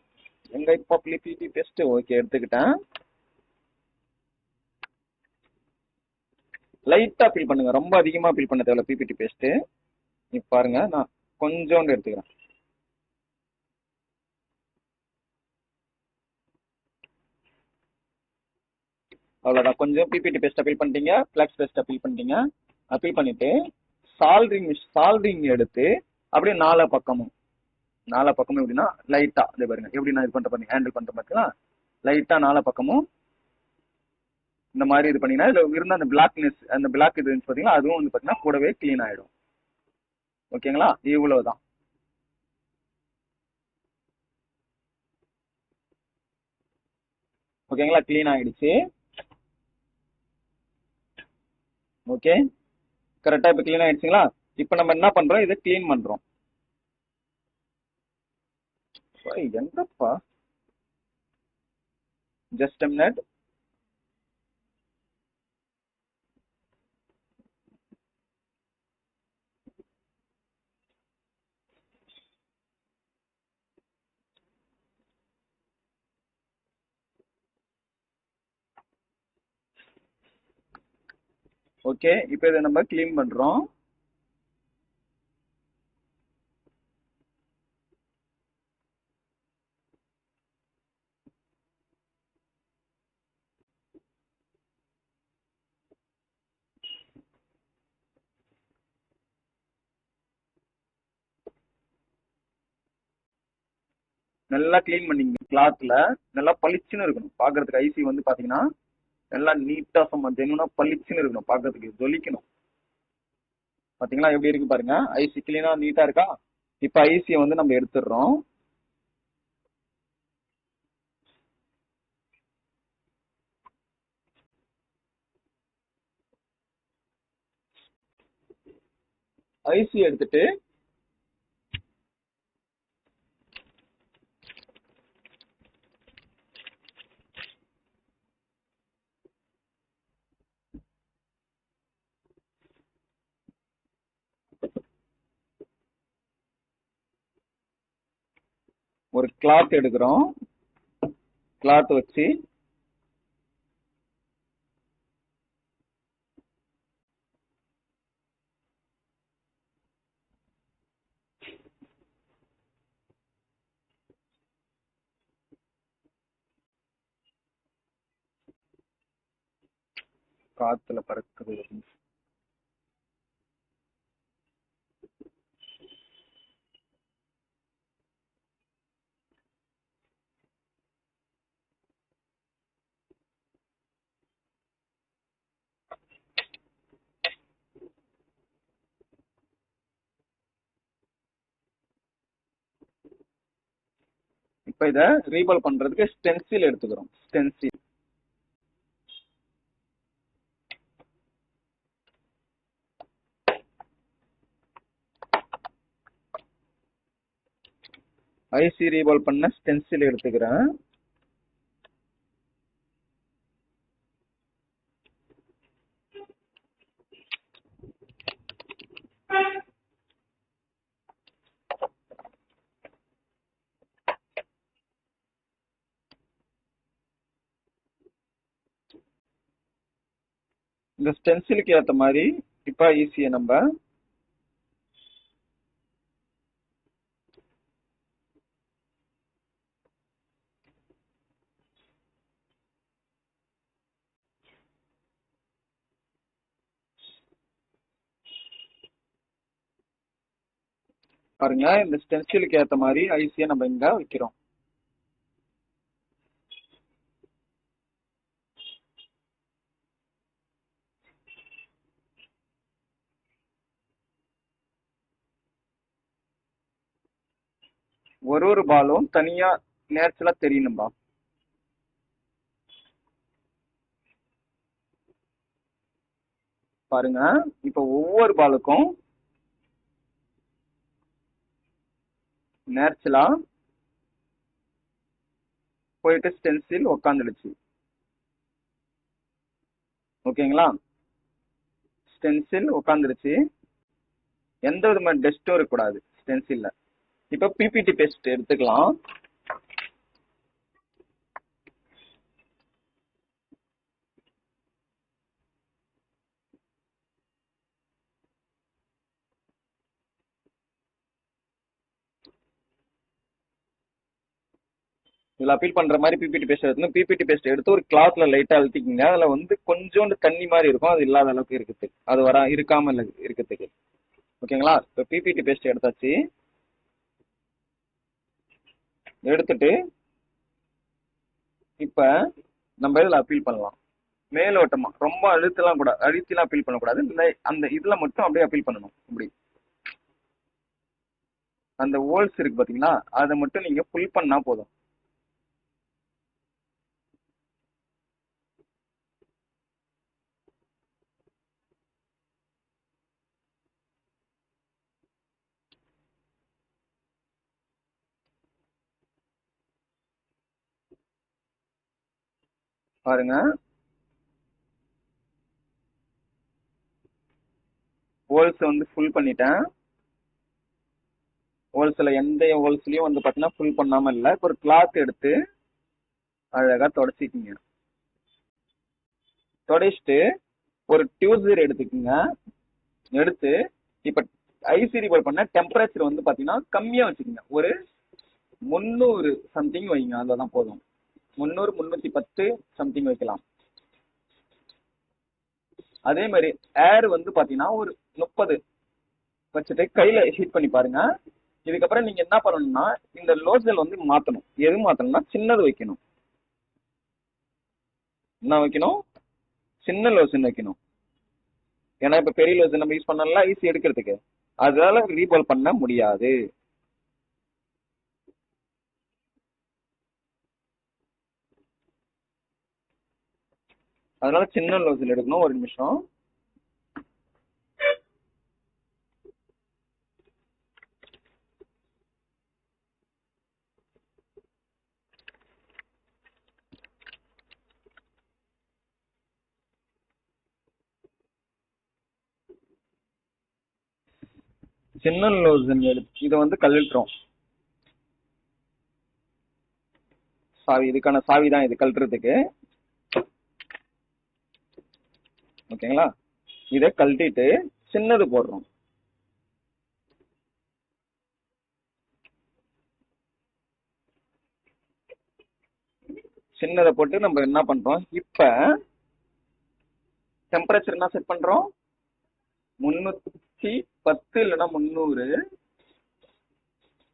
எங்க இப்போ பிபிடி பேஸ்ட் ஓகே எடுத்துக்கிட்டேன். லைட்டா ஃபீல் பண்ணுங்க, ரொம்ப அதிகமா ஃபீல் பண்ண தேவையில்ல பிபிடி பேஸ்ட். இப்ப பாருங்க நான் கொஞ்சோண்டு எடுத்துக்கிறேன். அவ்வளவுதான், கொஞ்சம் பிபிடி பேஸ்ட் அப்பீல் பண்ணிட்டீங்க, ஃபிளக்ஸ் பேஸ்ட் அப்பீல் பண்ணிட்டீங்க. அப்பீல் பண்ணிட்டு சால்டரிங் எடுத்து அப்படியே நாலா பக்கமும் எப்படின்னா லைட்டா இதே பாருங்க எப்படி நான் இது பண்ற பாருங்க, ஹேண்டில் பண்ற பார்த்தீங்களா, லைட்டா நாலா பக்கமும் இந்த மாதிரி இது பண்ணீங்கன்னா இதுல இருந்த அந்த பிளாக்னஸ், அந்த பிளாக் இது பாத்தீங்கன்னா அதுவும் வந்து பாத்தீங்கன்னா கூடவே கிளீன் ஆயிடும். ஓகேங்களா, இவ்வளவுதான். ஓகேங்களா, கிளீன் ஆயிடுச்சு. ஓகே கரெக்டா இப்ப கிளீன் ஆயிடுச்சுங்களா. இப்ப நம்ம என்ன பண்றோம், இதை கிளீன் பண்றோம். எங்கப்பா, ஜஸ்ட் a minute. ஓகே, இப்போ இதை நம்ம கிளீன் பண்றோம். நல்லா க்ளீன் பண்ணிங்க. கிளாத்ல நல்லா பளிச்சுன்னு இருக்கணும் பாக்குறதுக்கு. ஐசி வந்து பாத்தீங்கன்னா நல்லா நீட்டா சும்மா ஜெனுனா பளிச்சுன்னு இருக்கணும் பாக்குறதுக்கு, ஜொலிக்கணும். பாத்தீங்களா எப்படி இருக்கு பாருங்க, ஐசி கிளீனா நீட்டா இருக்கா. இப்ப ஐசியை வந்து நம்ம எடுத்துடுறோம். ஐசி எடுத்துட்டு ஒரு கிளாத் எடுக்கிறோம். கிளாத் வச்சு காத்துல பறக்குது. இப்ப இத ரீபால் பண்றதுக்கு ஸ்டென்சில் எடுத்துக்கிறோம். ஸ்டென்சில் ஐசி ரீபால் பண்ண ஸ்டென்சில் எடுத்துக்கிறேன். இந்த ஸ்டென்சிலுக்கு ஏத்த மாதிரி இப்ப ஐசியை நம்ம பாருங்க, இந்த ஸ்டென்சிலுக்கு ஏத்த மாதிரி ஐசியை நம்ம இங்க வைக்கிறோம். ஒரு பாலும் தனியா நேச்சுரலா தெரியணும்பா. பாருங்க, இப்ப ஒவ்வொரு பாலுக்கும் நேச்சுரலா போயிட்டு ஸ்டென்சில் உக்காந்துடுச்சு. ஓகேங்களா, ஸ்டென்சில் உட்காந்துருச்சு. எந்த விதமான டெஸ்டும் இருக்கக்கூடாது ஸ்டென்சில்ல. இப்ப பிபிடி பேஸ்ட் எடுத்துக்கலாம். இதுல அப்பீல் பண்ற மாதிரி பிபிடி பேஸ்ட் எடுத்து பிபிடி பேஸ்ட் எடுத்து ஒரு கிளாத்ல லைட்டா அழுத்திக்கிங்க. அதுல வந்து கொஞ்சோண்டு தண்ணி மாதிரி இருக்கும், அது இல்லாத அளவுக்கு இருக்குது, அது இருக்காம இருக்கிறதுக்கு. ஓகேங்களா, இப்ப பிபிடி பேஸ்ட் எடுத்தாச்சு. எடுத்துட்டு இப்ப நம்ம இதுல அப்பீல் பண்ணலாம். மேலோட்டமா, ரொம்ப அழுத்திலாம் அப்பீல் பண்ணக்கூடாது. அந்த இதுல மட்டும் அப்படியே அப்பீல் பண்ணணும். இப்படி அந்த ஹோல்ஸ் இருக்கு பாத்தீங்களா, அதை மட்டும் நீங்க ஃபுல் பண்ணா போதும். பாருங்க, ஹோல்ஸ் வந்து ஃபுல் பண்ணிட்டேன். ஹோல்ஸ்ல எந்த ஹோல்ஸ்லயும் வந்து பாத்தீங்கன்னா ஃபுல் பண்ணாம இல்ல. இப்ப ஒரு கிளாத் எடுத்து அழகா தொடச்சிக்கிங்க. தொடச்சிட்டு ஒரு டியூசர் எடுத்துக்கோங்க. எடுத்து இப்ப ஐசி ரீபால் பண்ண டெம்பரேச்சர் வந்து பாத்தீங்கன்னா கம்மியா வச்சுக்கோங்க. ஒரு 300 சம்திங் வைங்க, அதுதான் போதும். 300 310 சம்திங் வைக்கலாம். அதே மாதிரி ஏர் வந்து பாத்தீங்கன்னா ஒரு 30 வச்சுட்டு கையில ஹீட் பண்ணி பாருங்க. இதுக்கப்புறம் நீங்க என்ன பண்ணணும்னா இந்த லோசல் வந்து மாத்தணும். எது மாத்தணும்னா சின்னது வைக்கணும். என்ன வைக்கணும்? சின்ன லோசன் வைக்கணும். ஏன்னா இப்ப பெரிய லோசன் நம்ம யூஸ் பண்ணலாம் ஈஸி எடுக்கிறதுக்கு, அதனால ரீபால் பண்ண முடியாது. அதனால சின்ன லோசல் எடுக்கணும். ஒரு நிமிஷம். சின்ன லோசன் எடுத்து இதை வந்து கழட்டுறோம். சாவி, இதுக்கான சாவி தான் இது கழட்டுறதுக்கு. ஓகேங்களா? இதை கழட்டிட்டு சின்னது போடுறோம். சின்னதை போட்டு நம்ம என்ன பண்றோம், இப்ப டெம்பரேச்சர் என்ன செட் பண்றோம்? 310 இல்லைன்னா 300.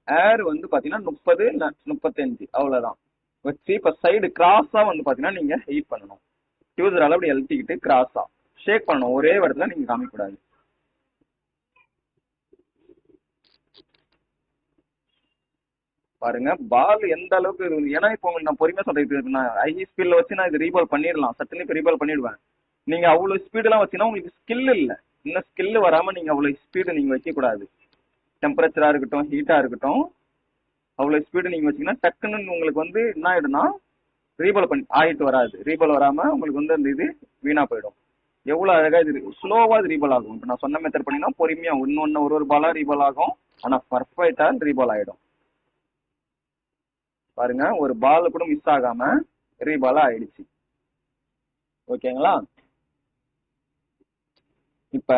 ஏர் வந்து பாத்தீங்கன்னா 30 35 அவ்வளவுதான் வச்சு இப்ப சைடு கிராஸா வந்து பாத்தீங்கன்னா நீங்க ஹீட் பண்ணணும். டியூசரால அப்படி அழுத்திக்கிட்டு கிராஸா ஷேக் பண்ணணும். ஒரே இடத்துல நீங்க காமிக்க கூடாது. பாருங்க பால் எந்த அளவுக்கு இது. ஏன்னா இப்போ உங்களுக்கு நான் பொறுமையா சொல்றேன், நான் ஹை ஸ்பீட்ல வச்சு நான் இது ரீபால் பண்ணிடலாம், சட்டுன்னு இப்போ ரீபால் பண்ணிடுவேன். நீங்க அவ்வளவு ஸ்பீடெல்லாம் வச்சுன்னா உங்களுக்கு ஸ்கில் இல்லை. இன்னும் ஸ்கில் வராம நீங்க அவ்வளவு ஸ்பீடு நீங்க வைக்க கூடாது. டெம்பரேச்சரா இருக்கட்டும், ஹீட்டா இருக்கட்டும், அவ்வளவு ஸ்பீடு நீங்க வச்சீங்கன்னா டக்குன்னு உங்களுக்கு வந்து என்ன ஆயிடும்னா ரீபால் பண்ணி ஆயிட்டு வராது. ரீபால் வராம உங்களுக்கு வந்து அந்த இது வீணா போயிடும். எவ்வளவு அழகா இது ஸ்லோவா இது ரீபால் ஆகும். இப்போ நான் சொன்ன மெத்தட் பண்ணீங்கன்னா பொறுமையா இன்னொன்னு ஒரு பாலா ரீபால் ஆகும். ஆனா பர்ஃபெக்டா ரீபால் ஆயிடும். பாருங்க, ஒரு பால் கூட மிஸ் ஆகாம ரீபாலா ஆயிடுச்சு. ஓகேங்களா? இப்ப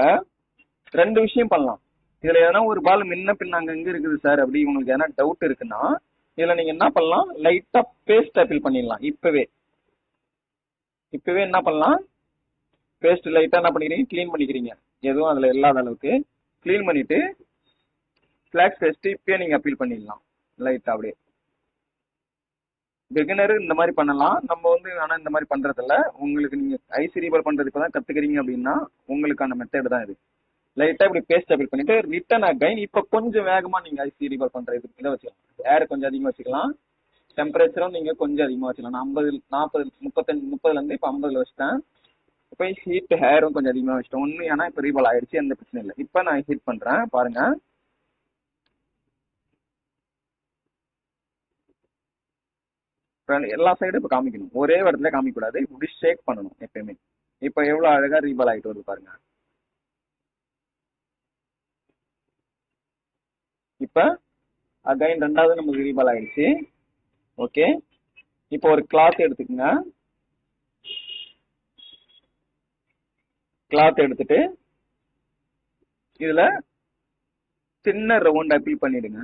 ரெண்டு விஷயம் பண்ணலாம். இதுல எதனா ஒரு பால் முன்ன பின்ன அங்க எங்க இருக்குது சார் அப்படி உங்களுக்கு எதனா டவுட் இருக்குன்னா இதுல நீங்க என்ன பண்ணலாம், லைட்டா பேஸ்ட் அப்ளை பண்ணிடலாம். இப்பவே என்ன பண்ணலாம், பேஸ்ட் லைட்டா என்ன பண்ணிக்கிறீங்க, க்ளீன் பண்ணிக்கிறீங்க. எதுவும் அதுல இல்லாத அளவுக்கு க்ளீன் பண்ணிட்டு ஃபிளாக்ஸ் பேஸ்ட் இப்பயே நீங்க அப்பீல் பண்ணிடலாம் லைட்டா அப்படியே. பிகினர் இந்த மாதிரி பண்ணலாம். நம்ம வந்து ஆனா இந்த மாதிரி பண்றது இல்ல. உங்களுக்கு நீங்க ஐசி ரீபால் பண்றது இப்பதான் கத்துக்கிறீங்க அப்படின்னா உங்களுக்கான மெத்தட் தான் இது. லைட்டா இப்படி பேஸ்ட் அப்ளை பண்ணிட்டு ரிட்டன் அகைன் இப்ப கொஞ்சம் வேகமா நீங்க ஐசி ரீபால் பண்றது இதை வச்சுக்கலாம். ஏர் கொஞ்சம் அதிகமா வச்சுக்கலாம். டெம்பரேச்சரும் நீங்க கொஞ்சம் அதிகமா வச்சுக்கலாம். நான் 50 40 35 30ல இருந்து இப்ப 50ல வச்சுட்டேன். இப்போ ஹீட் ஹேரும் கொஞ்சம் அதிகமா வச்சுட்டேன். ஒண்ணு ஏன்னா இப்ப ரீபால் ஆயிடுச்சு, எந்த பிரச்சனையும் இல்லை. இப்ப நான் ஹீட் பண்றேன் பாருங்க. எல்லா சைடும் இப்ப காமிக்கணும், ஒரே இடத்துல காமிக்க கூடாது. இப்படி ஷேக் பண்ணணும் எப்பயுமே. இப்ப எவ்வளவு அழகா ரீபால் ஆயிட்டு வருது பாருங்க. இப்ப அகைன் ரெண்டாவது நமக்கு ரீபால் ஆயிடுச்சு. ஓகே, இப்போ ஒரு கிளாத் எடுத்துக்கங்க. கிளாத் எடுத்துட்டு இதுல சின்ன ரவுண்ட் அப்பீல் பண்ணிடுங்க.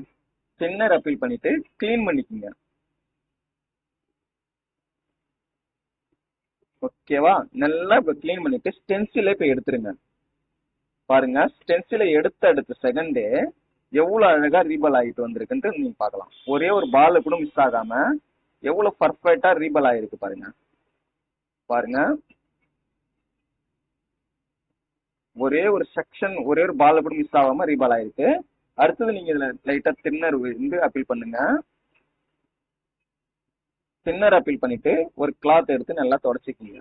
சின்ன அப்பீல் பண்ணிட்டு கிளீன் பண்ணிக்கோங்க. ஓகேவா? நல்லா இப்ப கிளீன் பண்ணிட்டு ஸ்டென்சில இப்ப எடுத்துருங்க. பாருங்க, ஸ்டென்சில எடுத்த அடுத்த செகண்டே எவ்வளவு அழகா ரீபால் ஆகிட்டு வந்திருக்குன்ட்டு நீங்க பார்க்கலாம். ஒரே ஒரு பால் கூட மிஸ் ஆகாம எவ்வளவு பர்ஃபெக்டா ரீபால் ஆயிருக்கு பாருங்க. பாருங்க, ஒரே ஒரு செக்ஷன், ஒரே ஒரு பால் கூட மிஸ் ஆகாம ரீபால் ஆயிருக்கு. அடுத்தது நீங்க இதுல லைட்டா தின்னர் வந்து அப்பீல் பண்ணுங்க. தின்னர் அப்பீல் பண்ணிட்டு ஒரு கிளாத் எடுத்து நல்லா தொடச்சிக்கிங்க.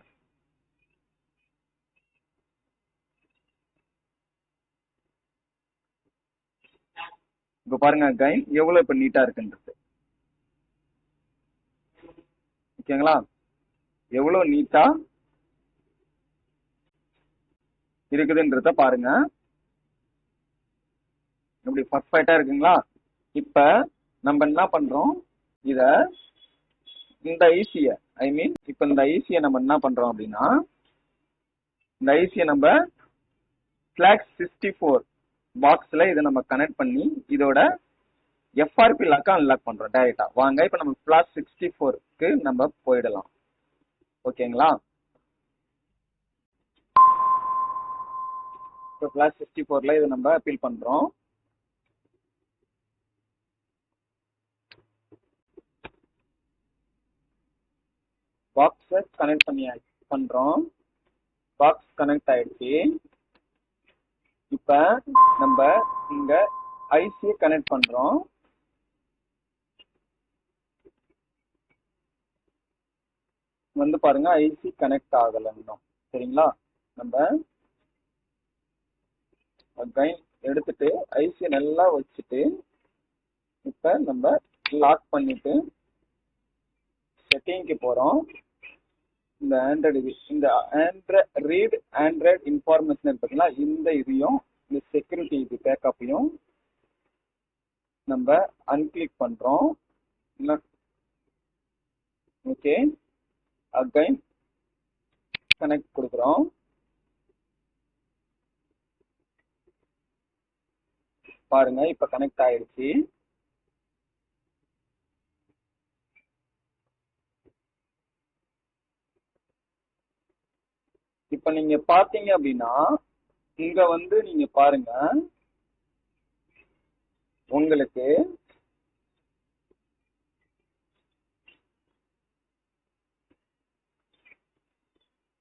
இப்ப பாருங்க கைன் எவ்வளவு இப்ப நீட்டா இருக்குன்றது. ஓகேங்களா? எவ்வளவு நீட்டா இருக்குதுன்றத பாருங்க. இப்படி பர்ஃபெக்டா இருக்குங்களா? இப்ப நம்ம என்ன பண்றோம், இத இந்த ஐசிய இப்ப இந்த ஐசிய நம்ம என்ன பண்றோம் அப்படின்னா இந்த ஐசிய நம்ம ஃபிளாக்ஸ் 64 பாக்ஸ்ல இதை நம்ம கனெக்ட் பண்ணி இதோட எஃப்ஆர்பி லாக்கா அன்லாக் பண்றோம் டைரக்டா. வாங்க இப்ப நம்ம ஃபிளாஷ் 64க்கு நம்ம போயிடலாம். ஓகேங்களா? இப்போ ஃபிளாஷ் 64ல இதை நம்ம அப்பீல் பண்றோம். பாக்ஸை கனெக்ட் பண்றோம். பாக்ஸ் கனெக்ட் ஆயிடுச்சு. இப்ப நம்ம இங்க ஐசியை கனெக்ட் பண்றோம். வந்து பாருங்க ஐசி கனெக்ட் ஆகல இன்னும். சரிங்களா, நம்ம அகைன் எடுத்துட்டு ஐசி நல்லா வச்சுட்டு இப்ப நம்ம லாக் பண்ணிட்டு செட்டிங்க்கு போறோம். இந்த ரீட் ஆண்ட்ராய்டு இன்ஃபார்மேஷன் பார்த்தீங்களா, இந்த இதையும் இந்த செக்யூரிட்டி இது பேக்கப்பையும் நம்ம அன்கிளிக் பண்றோம். ஓகே, அகைன் கனெக்ட் கொடுக்குறோம். பாருங்க இப்ப கனெக்ட் ஆயிடுச்சு. இப்ப நீங்க பாத்தீங்க அப்படின்னா இங்க வந்து நீங்க பாருங்க, உங்களுக்கு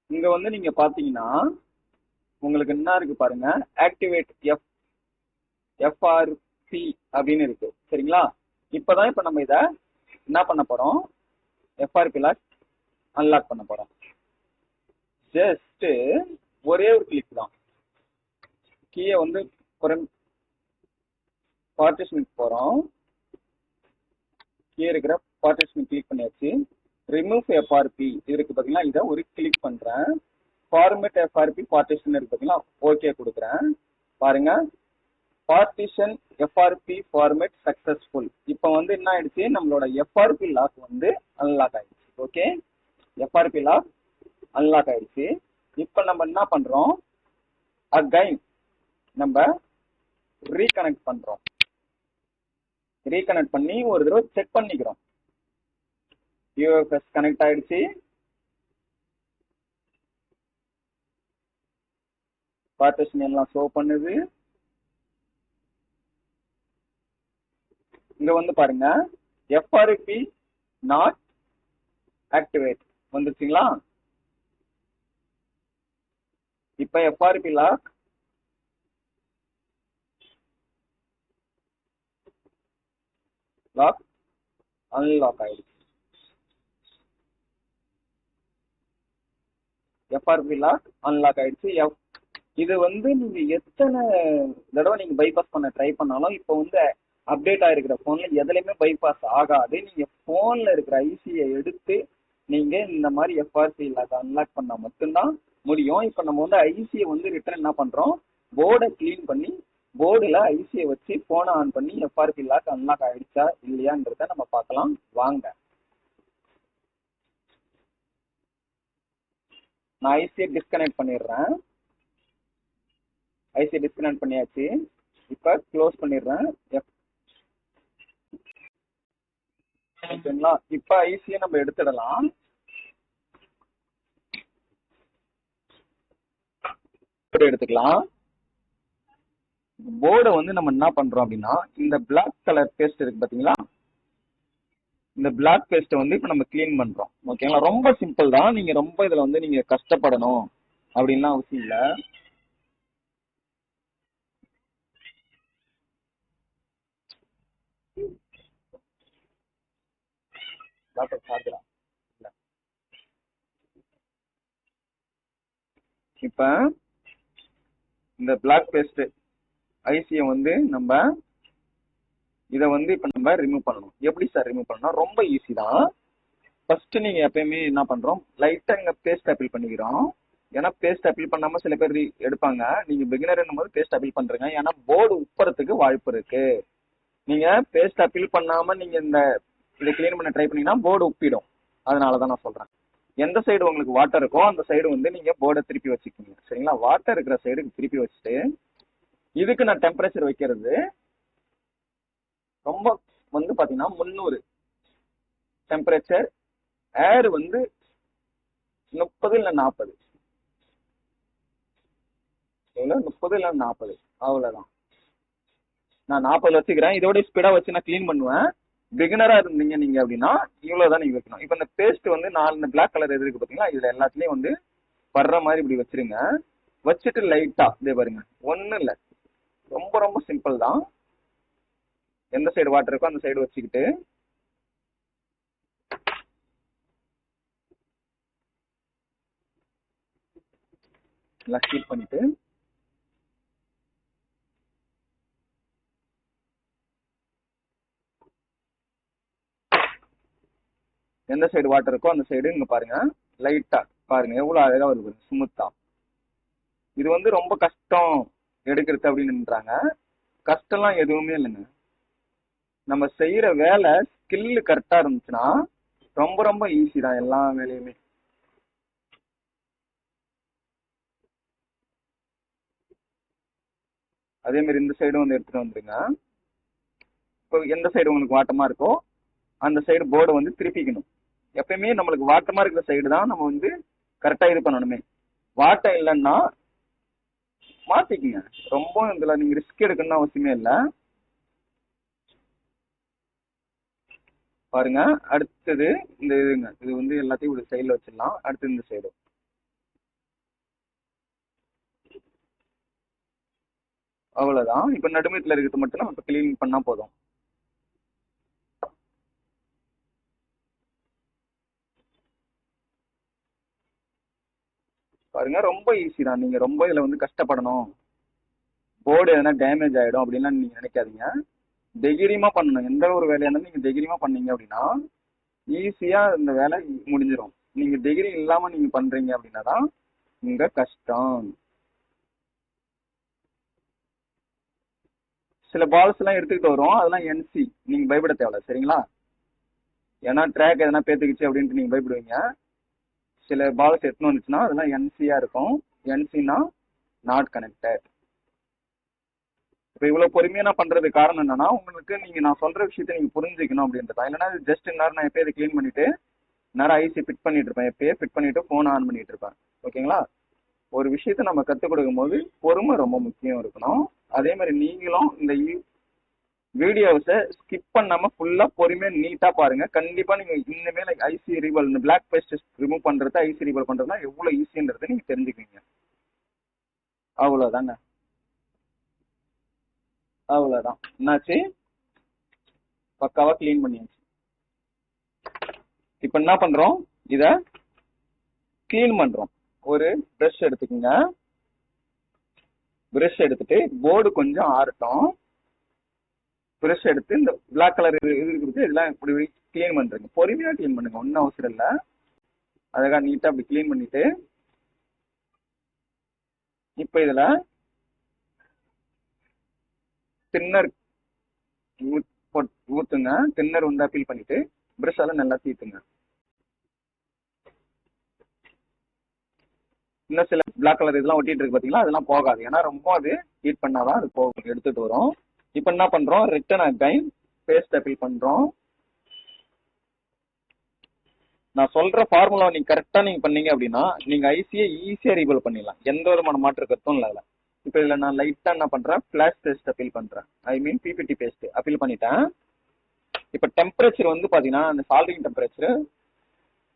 இங்க வந்து நீங்க பாத்தீங்கன்னா உங்களுக்கு என்ன இருக்கு பாருங்க, ஆக்டிவேட் எஃப்ஆர்பி அப்படின்னு இருக்கு. சரிங்களா, இப்பதான் இப்ப நம்ம இத என்ன பண்ண போறோம், எஃப்ஆர்பி லாக் அன்லாக் பண்ண போறோம். ஜஸ்ட் ஒரே ஒரு கிளிக் தான். கீயை வந்து பார்ட்டிஷனுக்கு போறோம். கீழே இருக்கிற பார்ட்டிஷன் கிளிக் பண்ணியாச்சு. ரிமூவ் எஃப்ஆர்பி இருக்கு பாத்தீங்களா, இதை ஒரு கிளிக் பண்றேன். ஃபார்மேட் எஃப்ஆர்பி பார்ட்டிஷன் இருக்கு பாத்தீங்களா, ஓகே கொடுக்குறேன். பாருங்க பார்ட்டிஷன் எஃப்ஆர்பி ஃபார்மேட் சக்சஸ்ஃபுல். இப்போ வந்து என்ன ஆயிடுச்சு, நம்மளோட எஃப்ஆர்பி லாக் வந்து அன்லாக் ஆயிடுச்சு. ஓகே, எஃப்ஆர்பி லாக் அன்லாக் ஆயிடுச்சு. இப்போ நம்ம என்ன பண்றோம், அகைன் நம்ம ரீகனெக்ட் பண்றோம். ரீகனெக்ட் பண்ணி ஒரு தடவை செக் பண்ணிக்கிறோம். யூஎஃப்எஸ் கனெக்ட் ஆயிடுச்சு. பார்ட்டிஷன் எல்லாம் ஷோ பண்ணுது. இங்க வந்து பாருங்க எஃப்ஆர்பி நாட் ஆக்டிவேட் வந்துச்சுங்களா. இப்ப எஃப்ஆர்பி லாக் அன்லாக் ஆயிடுச்சு. எஃப்ஆர்பி லாக் அன்லாக் ஆயிடுச்சு. இது வந்து நீங்க எத்தனை தடவை நீங்க பைபாஸ் பண்ண ட்ரை பண்ணாலும் இப்போ வந்து அப்டேட் ஆயிருக்கிற போன்ல எதுலையுமே பைபாஸ் ஆகாது. நீங்க போன்ல இருக்கிற ஐசியை எடுத்து நீங்க இந்த மாதிரி எஃப்ஆர்பி லாக் அன்லாக் பண்ணா மட்டும்தான் முடியும். இப்போ நம்ம வந்து ஐசியை வந்து ரிட்டர்ன் என்ன பண்றோம், போர்டை கிளீன் பண்ணி போர்டுல ஐசியை வச்சு போனை ஆன் பண்ணி எஃப்ஆர்பி லாக் அன்லாக் ஆயிடுச்சா இல்லையான்றத நம்ம பார்க்கலாம் வாங்க. நான் ஐசியை டிஸ்கனெக்ட் பண்ணிடுறேன். ஐசியை டிஸ்கனெக்ட் பண்ணியாச்சு. இப்ப க்ளோஸ் பண்ணிடுறேன். ஓகேங்களா, இப்ப ஐசியை நம்ம எடுத்துடலாம். எடுத்துக்கலாம். போர்டை வந்து நம்ம என்ன பண்றோம் அப்படின்னா, இந்த பிளாக் கலர் பேஸ்ட் இருக்கு பாத்தீங்களா, இந்த பிளாக் பேஸ்ட்டை வந்து இப்ப நம்ம கிளீன் பண்றோம். ஓகேங்களா, ரொம்ப சிம்பிள் தான். நீங்க ரொம்ப இதுல வந்து நீங்க கஷ்டப்படணும் அப்படின்லாம் அவசியம் இல்லை. இப்ப இந்த பிளாக் பேஸ்ட் ஐசியை வந்து நம்ம இதை வந்து இப்ப நம்ம ரிமூவ் பண்ணணும். எப்படி சார் ரிமூவ் பண்ணணும், ரொம்ப ஈஸி தான். ஃபர்ஸ்ட் நீங்க எப்பயுமே என்ன பண்றோம், லைட்டா இங்க பேஸ்ட் அப்பிள் பண்ணிக்கிறோம். ஏன்னா பேஸ்ட் அப்பிள் பண்ணாம சில பேர் எடுப்பாங்க. நீங்க பிகினர் போது பேஸ்ட் அப்பிள் பண்றீங்க, ஏன்னா போர்டு உப்பறதுக்கு வாய்ப்பு இருக்கு. நீங்க பேஸ்ட் அப்பிள் பண்ணாம நீங்க இந்த இதை கிளீன் பண்ண ட்ரை பண்ணீங்கன்னா போர்டு உப்பிடும். அதனாலதான் நான் சொல்றேன், எந்த சைடு உங்களுக்கு வாட்டர் இருக்கோ அந்த சைடு வந்து நீங்க போர்டை திருப்பி வச்சுக்கோங்க. சரிங்களா, வாட்டர் இருக்கிற சைடுக்கு திருப்பி வச்சுட்டு இதுக்கு நான் டெம்பரேச்சர் வைக்கிறது ரொம்ப வந்து பாத்தீங்கன்னா 300 டெம்பரேச்சர். ஏர் வந்து 30 இல்ல 40, 30 இல்ல 40 அவ்வளவுதான். நான் 40 வச்சுக்கிறேன். இதோட ஸ்பீடா வச்சு நான் கிளீன் பண்ணுவேன். பிகினரா இருந்தீங்க நீங்க அப்படின்னா இவ்வளவுதான் நீங்க வைக்கணும். இப்போ இந்த பேஸ்ட் வந்து 4 இந்த பிளாக் கலர் எது இருக்கு பாத்தீங்களா, இதுல எல்லாத்துலயும் வந்து வர்ற மாதிரி இப்படி வச்சிருங்க. வச்சுட்டு லைட்டா இதே பாருங்க, ஒண்ணும் இல்ல, ரொம்ப ரொம்ப சிம்பிள் தான். எந்த சைடு வாட்டர் இருக்கோ அந்த சைடு வச்சுக்கிட்டு எல்லாம் ஹீட் பண்ணிட்டு எந்த சைடு வாட்டர் இருக்கோ அந்த சைடு இங்க பாருங்க, லைட்டா பாருங்க எவ்வளவு அழகா வருது ஸ்மூத்தா. இது வந்து ரொம்ப கஷ்டம் எடுக்கிறது அப்படின்னுன்றாங்க. கஷ்டம்லாம் எதுவுமே இல்லைங்க. நம்ம செய்யற வேலை ஸ்கில் கரெக்டா இருந்துச்சுன்னா ரொம்ப ரொம்ப ஈஸி தான் எல்லா வேலையுமே. அதே மாதிரி இந்த சைடும் வந்து எடுத்துட்டு வந்துருங்க. இப்போ எந்த சைடு உங்களுக்கு வாட்டமா இருக்கோ அந்த சைடு போர்டை வந்து திருப்பிக்கணும். எப்பயுமே நம்மளுக்கு வாட்டமா இருக்கிற சைடு தான் நம்ம வந்து கரெக்டா இது பண்ணணுமே. வாட்டம் இல்லைன்னா மாத்திக்குங்க. ரொம்ப இதுல நீங்க ரிஸ்க் எடுக்கணும்னு அவசியமே இல்லை. பாருங்க, அடுத்தது இந்த இதுங்க, இது வந்து எல்லாத்தையும் ஒரு சைடுல வச்சிடலாம். அடுத்து இந்த சைடு அவ்வளவுதான். இப்ப நடுமீட்ல இருக்கிறது மட்டும் நம்ம இப்ப கிளீன் பண்ணா போதும். பாருங்க ரொம்ப ஈஸி தான். நீங்க ரொம்ப இதுல வந்து கஷ்டப்படணும், போர்டு எதனா டேமேஜ் ஆயிடும் அப்படின்லாம் நீங்க நினைக்காதீங்க. தைரியமா பண்ணணும். எந்த ஒரு வேலையா இருந்தாலும் நீங்க தைரியமா பண்ணீங்க அப்படின்னா ஈஸியா இந்த வேலை முடிஞ்சிடும். நீங்க தைரியம் இல்லாம நீங்க பண்றீங்க அப்படின்னா தான் இங்க கஷ்டம். சில பால்ஸ் எல்லாம் எடுத்துக்கிட்டு வரும், அதெல்லாம் என்சி, நீங்க பயப்பட தேவையில்ல சரிங்களா. ஏன்னா ட்ராக் எதனா பேத்துக்குச்சு அப்படின்ட்டு நீங்க பயப்படுவீங்க. சில பால்ஸ் எடுத்துன்னு வந்துச்சுன்னா அதெல்லாம் என்சியா இருக்கும். என்சினா நாட் கனெக்டட். இப்போ இவ்வளவு பொறுமையா நான் பண்றதுக்கு காரணம் என்னன்னா, உங்களுக்கு நீங்க நான் சொல்ற விஷயத்த நீங்க புரிஞ்சுக்கணும் அப்படின்றதா. இல்லைன்னா ஜஸ்ட் நேரம் நான் எப்பயும் இதை கிளீன் பண்ணிட்டு நேரம் ஐசி ஃபிட் பண்ணிட்டு இருப்பேன், எப்பயே ஃபிட் பண்ணிட்டு ஃபோன் ஆன் பண்ணிட்டு இருப்பேன். ஓகேங்களா. ஒரு விஷயத்த நம்ம கற்றுக் கொடுக்கும் போது பொறுமை ரொம்ப முக்கியம் இருக்கணும். அதே மாதிரி நீங்களும் இந்த வீடியோஸை ஸ்கிப் பண்ணாம ஃபுல்லா பொறுமையா நீட்டா பாருங்க. கண்டிப்பா நீங்க இனிமேல் ஐசி ரிவல் இந்த பிளாக் பேஸ்ட் ரிமூவ் பண்றது, ஐசி ரிவல் பண்றதுனா எவ்வளவு ஈஸின்றதை நீங்க தெரிஞ்சுக்குவீங்க. அவ்வளவுதாங்க, அவ்வளவுதான். என்னாச்சு, பக்காவா கிளீன் பண்ணியாச்சு. இப்ப என்ன பண்றோம், இத கிளீன் பண்றோம். ஒரு பிரஷ் எடுத்துக்கோங்க. பிரஷ் எடுத்துட்டு போர்டு கொஞ்சம் ஆறட்டும். பிரஷ் எடுத்து இந்த பிளாக் கலர் இது இருக்குது இதெல்லாம் இப்படி கிளீன் பண்றீங்க. பொறுமையா கிளீன் பண்ணுங்க, ஒன்றும் அவசரம் இல்லை. அழகா நீட்டா அப்படி கிளீன் பண்ணிட்டு இப்ப இதுல தின்னர் ஊத்துங்க. தின்னர் வந்து அப்பீல் பண்ணிட்டு பிரஷால நல்லா தீத்துங்க. இன்னும் சில பிளாக் கலர் இதெல்லாம் ஒட்டிட்டு இருக்கு பாத்தீங்களா, அதெல்லாம் போகாது. ஏன்னா ரொம்ப அது ஹீட் பண்ணாதான் அது போகும், எடுத்துட்டு வரும். இப்ப என்ன பண்றோம், ரிட்டர்ன் அகைன் பேஸ்ட் அப்பீல் பண்றோம். நான் சொல்ற ஃபார்முலா நீங்க கரெக்டா நீங்க பண்ணீங்க அப்படின்னா நீங்க ஐசியை ஈஸியா ரீபில் பண்ணிடலாம். எந்த விதமான மாற்று கருத்தும் இல்லை. இப்ப இதுல நான் லைட்டா என்ன பண்றேன், ஃபிளாஷ் பேஸ்ட் அப்பீல் பண்றேன். ஐ மீன் பிபிடி பேஸ்ட் அப்பீல் பண்ணிட்டேன். இப்ப டெம்பரேச்சர் வந்து பாத்தீங்கன்னா அந்த சால்ரிங் டெம்பரேச்சர்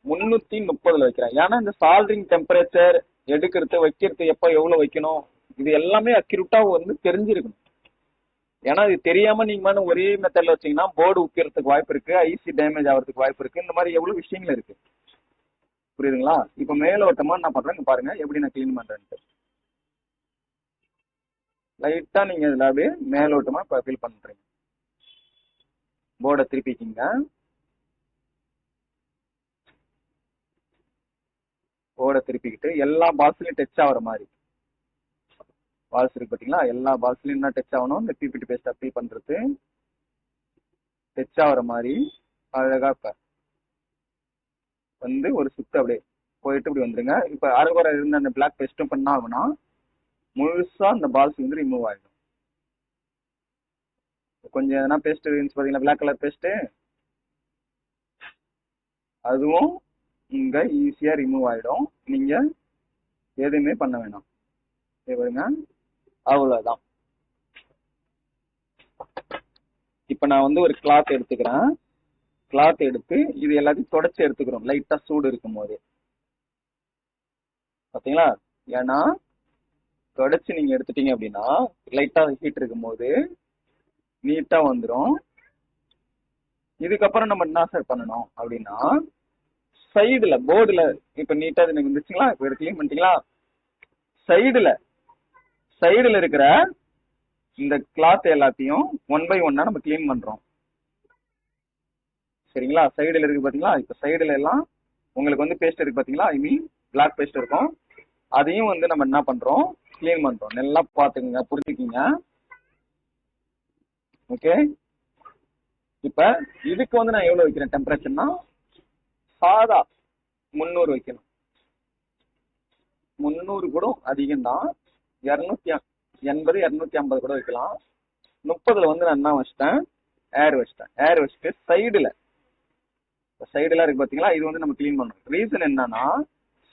330 வைக்கிறேன். ஏன்னா இந்த சால்ரிங் டெம்பரேச்சர் எடுக்கிறது வைக்கிறது எப்ப எவ்வளவு வைக்கணும் இது எல்லாமே அக்யூரேட்டா வந்து தெரிஞ்சிருக்கணும். ஏன்னா இது தெரியாம நீங்க ஒரே மெத்தட்ல வச்சீங்கன்னா போர்டு உக்கிறதுக்கு வாய்ப்பு இருக்கு, ஐசி டேமேஜ் ஆகிறதுக்கு வாய்ப்பு இருக்கு. இந்த மாதிரி எவ்வளவு விஷயங்கள் இருக்கு, புரியுதுங்களா. இப்ப மேலோட்டமா என்ன பண்றேன் பாருங்க, எப்படி நான் கிளீன் பண்றேன்ட்டு. லைட்டா நீங்க இதுல அப்படியே மேலோட்டமா இப்ப ஃபீல் பண்றீங்க. போர்டை திருப்பிக்கிங்க. போர்டை திருப்பிக்கிட்டு எல்லா பால்ஸ்லயும் டச் ஆகிற மாதிரி, பால்ஸ் இருக்கு பாத்தீங்களா, எல்லா பால்ஸ்லயும் என்ன டச் ஆகணும், இந்த பிபிடி பேஸ்ட் அப்பீல் பண்றது டச் ஆகிற மாதிரி அழகா இப்ப வந்து ஒரு சுத்து அப்படியே போயிட்டு இப்படி வந்துருங்க. இப்ப அரைகுறை இருந்த அந்த பிளாக் பேஸ்ட்டும் பண்ண ஆகும்னா முழுசா அந்த பால்ஸ் வந்து ரிமூவ் ஆயிடும். கொஞ்சம் எதனா பேஸ்ட் இருந்துச்சு பாத்தீங்களா, பிளாக் கலர் பேஸ்ட், அதுவும் இங்க ஈஸியா ரிமூவ் ஆயிடும். நீங்க எதுவுமே பண்ண வேணாம். பாருங்க, அவ்வளவுதான். இப்ப நான் வந்து ஒரு கிளாத் எடுத்துக்கிறேன். கிளாத் எடுத்து இது எல்லாத்தையும் தொடச்சி எடுத்துக்கிறோம் லைட்டா சூடு இருக்கும் போது. பாத்தீங்களா? ஏன்னா தொடச்சி நீங்க எடுத்துட்டீங்க அப்படின்னா லைட்டா ஹீட் இருக்கும் போது நீட்டா வந்துடும். இதுக்கப்புறம் நம்ம என்ன சார் பண்ணணும் அப்படின்னா சைடுல போர்டுல இப்ப நீட்டா எனக்கு வந்துச்சுங்களா, இப்ப கிளீன் பண்ணிட்டீங்களா, சைடுல சைடுல இருக்கிற இந்த கிளாத் எல்லாத்தையும் ஒன் பை ஒன்னா நம்ம கிளீன் பண்றோம். சரிங்களா? சைடுல இருக்கு பாத்தீங்களா, இப்ப சைடுல எல்லாம் உங்களுக்கு வந்து பேஸ்ட் இருக்கு பாத்தீங்களா, ஐ மீன் பிளாக் பேஸ்ட் இருக்கும். அதையும் வந்து நம்ம என்ன பண்றோம், கிளீன் பண்றோம். நல்லா பாத்துக்கங்க, புரிஞ்சுக்கிங்க. ஓகே, இப்ப இதுக்கு வந்து நான் எவ்வளவு வைக்கிறேன் டெம்பரேச்சர்னா சாதா 300 வைக்கணும். 300 கூட அதிகம் தான், 280 250 கூட வைக்கலாம். 30ல வந்து நான் என்ன வச்சிட்டேன், ஏர் வச்சிட்டேன். ஏர் வச்சுட்டு சைடுல இருக்கு பாத்தீங்களா, இது வந்து நம்ம கிளீன் பண்ணணும். ரீசன் என்னன்னா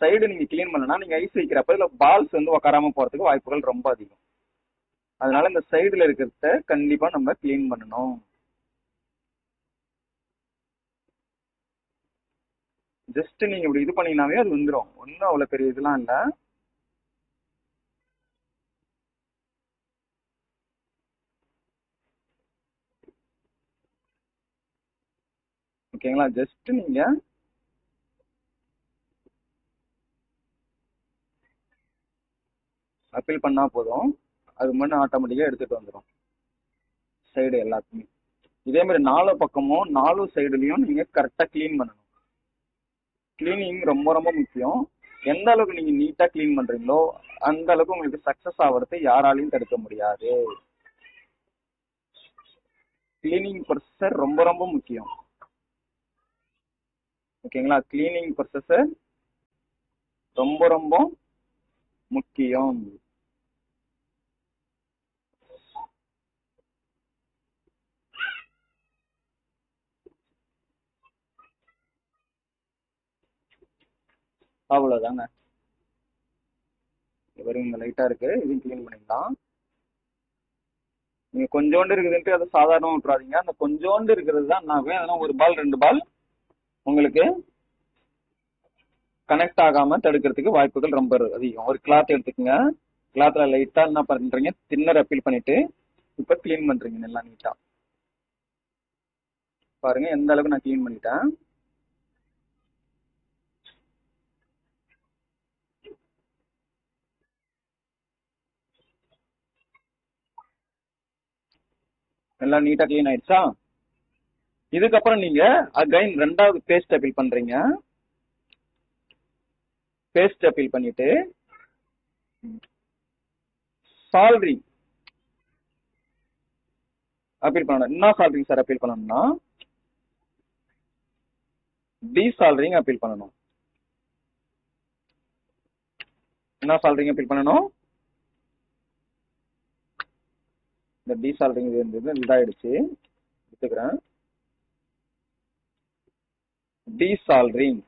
சைடு நீங்க கிளீன் பண்ணனா நீங்க ஐஸ் வைக்கிறப்ப இல்ல பால்ஸ் வந்து உக்காராம போறதுக்கு வாய்ப்புகள் ரொம்ப அதிகம். அதனால இந்த சைடுல இருக்கிறத கண்டிப்பா நம்ம கிளீன் பண்ணணும். ஜஸ்ட் நீங்க இப்படி இது பண்ணீங்கன்னாவே அது வந்துடும், ஒன்றும் அவ்வளவு பெரிய இதெல்லாம் இல்லை. ஓகேங்களா? ஜஸ்ட் நீங்க அப்பீல் பண்ணா போதும், அது மட்டும் ஆட்டோமேட்டிக்கா எடுத்துட்டு வந்துடும் சைடு எல்லாத்தையும். இதே மாதிரி 4 பக்கமும் 4 சைடுலயும் நீங்க கரெக்டா கிளீன் பண்ணணும். கிளீனிங் ரொம்ப ரொம்ப முக்கியம். எந்த அளவுக்கு நீங்க நீட்டா கிளீன் பண்றீங்களோ அந்த அளவுக்கு உங்களுக்கு சக்சஸ் ஆகிறது யாராலையும் தடுக்க முடியாது. கிளீனிங் ப்ரொசஸர் ரொம்ப ரொம்ப முக்கியம். ஓகேங்களா? கிளீனிங் ப்ரொசஸர் ரொம்ப ரொம்ப முக்கியம். அவ்வளவுதாங்க. இங்க லைட்டா இருக்கு, இதையும் கிளீன் பண்ணிக்கலாம். நீங்க கொஞ்சோண்டு இருக்குதுன்ட்டு அதை சாதாரண விட்டுறாதீங்க. அந்த கொஞ்சோண்டு இருக்கிறது தான் நான் அதெல்லாம் 1 பால் 2 பால் உங்களுக்கு கனெக்ட் ஆகாம தடுக்கிறதுக்கு வாய்ப்புகள் ரொம்ப அதிகம். ஒரு கிளாத் எடுத்துக்கோங்க, கிளாத்ல லைட்டா என்ன பண்றீங்க, தின்னர் அப்பீல் பண்ணிட்டு இப்ப கிளீன் பண்றீங்க நல்லா நீட்டா. பாருங்க எந்த அளவுக்கு நான் கிளீன் பண்ணிட்டேன். நல்லா நீட்டா கிளீன் ஆயிடுச்சா? இதுக்கப்புறம் நீங்க அகைன் 2வது பேஸ்ட் அப்பீல் பண்றீங்க. பேஸ்ட் அப்பீல் பண்ணிட்டு சால்ரிங் அப்பீல் பண்ணணும். என்ன சால்ரிங் சார் அப்பீல் பண்ணணும்னா டீசால்ரிங் அப்பீல் பண்ணணும். என்ன சால்ரிங் அப்பீல் பண்ணணும், இந்த டீசால்ரிங் இருந்தது இதாயிடுச்சு, எடுத்துக்கிறேன். டீசால்ரிங்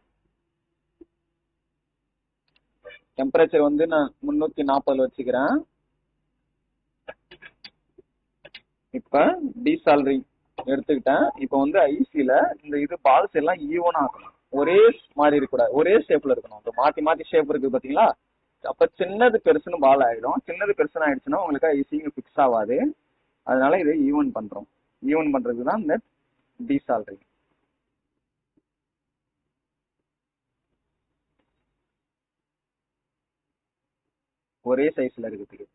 டெம்பரேச்சர் வந்து நான் 340 வச்சுக்கிறேன். இப்ப டீசால்ரிங் எடுத்துக்கிட்டேன். இப்ப வந்து ஐசில இந்த இது பால்ஸ் எல்லாம் ஈவனா ஆக்கணும், ஒரே மாதிரி இருக்கக்கூடாது, ஒரே ஷேப்ல இருக்கணும். இப்ப மாத்தி மாத்தி ஷேப் இருக்கு பாத்தீங்களா, அப்ப சின்னது பெருசுன்னு பால் ஆயிடும். சின்னது பெருசுன்னு ஆயிடுச்சுன்னா உங்களுக்கு ஐசி பிக்ஸ் ஆகாது. அதனால இதை ஈவன் பண்றோம். ஈவன் பண்றதுக்கு தான் இந்த டீசால்ரிங். ஒரே சைஸ்ல இருக்கிறதுக்கு.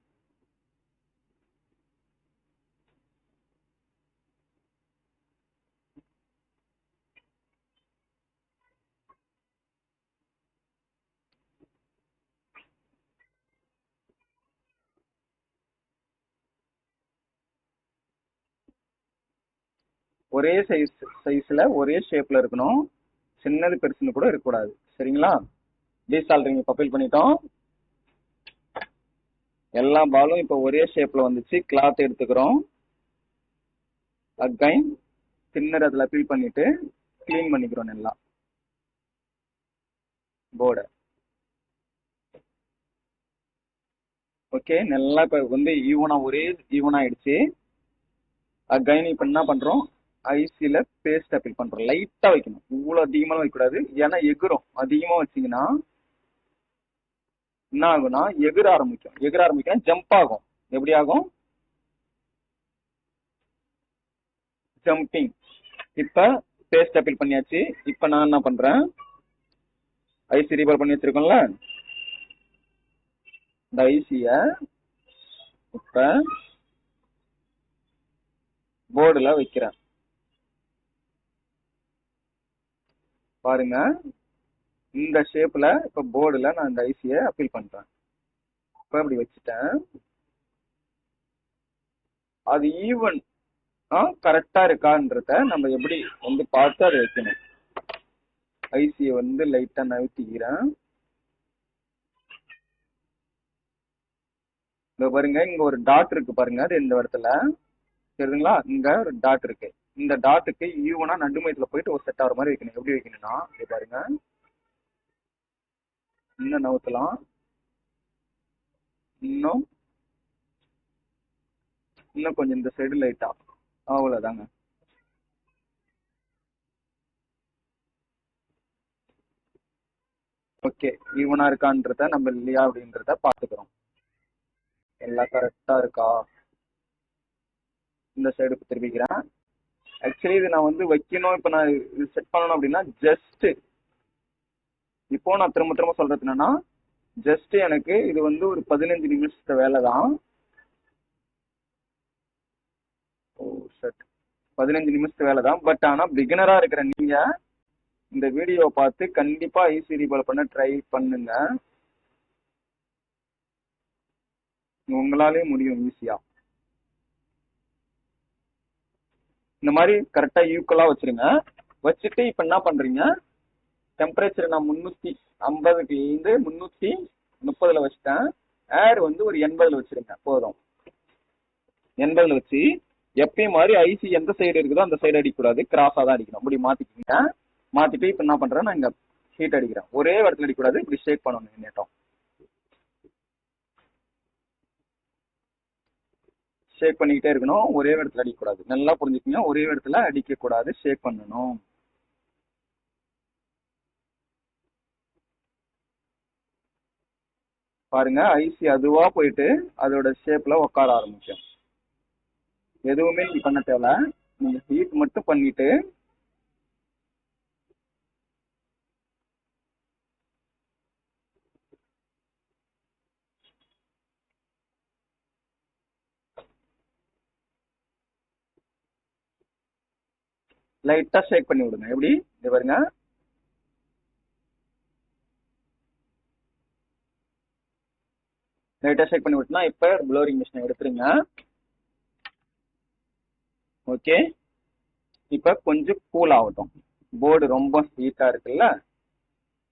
ஒரே சைஸ்ல ஒரே ஷேப்ல இருக்கணும், சின்னது பெருசுன்னு கூட இருக்கக்கூடாது. சரிங்களா? டீசால்ரிங் அப்பீல் பண்ணிட்டோம். எல்லா பாலும் இப்ப ஒரே ஷேப்ல வந்துச்சு. கிளாத் எடுத்துக்கிறோம். அகைன் தின்னர் அதுல அப்பீல் பண்ணிட்டு கிளீன் பண்ணிக்கிறோம் நல்லா போர்டை. ஓகே, நல்லா இப்ப வந்து ஈவனா ஒரே ஈவனா ஆயிடுச்சு. அகைன் இப்ப என்ன பண்றோம், ஐசியில் பேஸ்ட் அப்ளை பண்ணுறோம். லைட்டாக வைக்கணும், இவ்வளோ அதிகமாக வைக்கக்கூடாது. ஏன்னா எகிரும், அதிகமாக வச்சிங்கன்னா என்ன ஆகும்னா எகிர ஆரம்பிக்கும். எகிர ஆரம்பிக்கும், ஜம்ப் ஆகும். எப்படி ஆகும்? ஜம்பிங். இப்போ பேஸ்ட் அப்ளை பண்ணியாச்சு. இப்போ நான் என்ன பண்ணுறேன், ஐசி ரீபால் பண்ணி வச்சிருக்கோம்ல, இந்த ஐசியை இப்போ போர்டில் வைக்கிறேன். பாருங்க, இந்த ஷேப்ல இப்போ போர்டில் நான் இந்த ஐசியை அப்பீல் பண்றேன். இப்போ இப்படி வச்சுட்டேன். அது ஈவன் கரெக்டா இருக்கான்றத நம்ம எப்படி வந்து பார்த்து அதை வைக்கணும். ஐசியை வந்து லைட்டா நகர்த்திக்கிறேன். இங்க பாருங்க, இங்க ஒரு டாட் இருக்கு பாருங்க, அது இந்த இடத்துல தெரியுதுங்களா? இங்க ஒரு டாட் இருக்கு. இந்த டாட்டுக்கு ஈவனா நடுமையத்துல போயிட்டு ஒரு செட் ஆகிற மாதிரி வைக்கணும். எப்படி வைக்கணும்னா இங்க பாருங்க, இன்னும் நவுத்தலாம், இன்னும் கொஞ்சம் இந்த சைடு லைட்டா, அவ்வளவுதாங்க. ஓகே, ஈவனா இருக்கான்றத நம்ம இல்லையா அப்படின்றத பாத்துக்கிறோம். எல்லாம் கரெக்டா இருக்கா? இந்த சைடு திருப்பிக்கிறேன். ஆக்சுவலி இது நான் வந்து வைக்கணும், இப்போ நான் இது செட் பண்ணணும் அப்படின்னா ஜஸ்ட் இப்போ நான் திரும்ப திரும்ப சொல்றது என்னன்னா, ஜஸ்ட் எனக்கு இது வந்து ஒரு 15 நிமிஷத்து வேலை தான். ஓ ஷட், 15 நிமிஷத்து வேலை தான். பட் ஆனால் பிகினரா இருக்கிற நீங்க இந்த வீடியோவை பார்த்து கண்டிப்பா ஐசி ரீபால் பண்ண ட்ரை பண்ணுங்க. உங்களாலே முடியும் ஈஸியா. இந்த மாதிரி கரெக்டா ஈக்குவலா வச்சிருங்க. வச்சுட்டு இப்ப என்ன பண்றீங்க, டெம்பரேச்சர் நான் 350 இருந்து 330 வச்சுட்டேன். ஏர் வந்து ஒரு 80 வச்சிருங்க போதும். 80 வச்சு எப்பயும் மாதிரி ஐசி எந்த சைடு இருக்குதோ அந்த சைடு அடிக்கக்கூடாது, கிராஸா தான் அடிக்கணும். இப்படி மாத்திக்கிங்க. மாத்திட்டு இப்ப என்ன பண்றேன், நான் இங்க ஹீட் அடிக்கிறேன். ஒரே இடத்துல அடிக்கக்கூடாது, இப்படி ஷேக் பண்ணணும். நேட்டம் ஷேக் பண்ணிக்கிட்டே இருக்கணும், ஒரே இடத்துல அடிக்கக்கூடாது. நல்லா புரிஞ்சுக்கங்க, ஒரே இடத்துல அடிக்க கூடாது, ஷேக் பண்ணணும். பாருங்க, ஐசி அதுவா போயிட்டு அதோட ஷேப்ல உட்கார ஆரம்பிக்கும். எதுவுமே நீங்க பண்ண தேவை, நீங்க ஹீட் மட்டும் பண்ணிட்டு லைட்டா ஷேக் பண்ணி விடுங்க. எப்படி இது பாருங்க, லைட்டா ஷேக் பண்ணி விட்டுனா இப்ப ப்ளோரிங் மிஷினை எடுத்துருங்க. ஓகே, இப்ப கொஞ்சம் கூல் ஆகட்டும். போர்டு ரொம்ப ஹீட்டா இருக்குல்ல,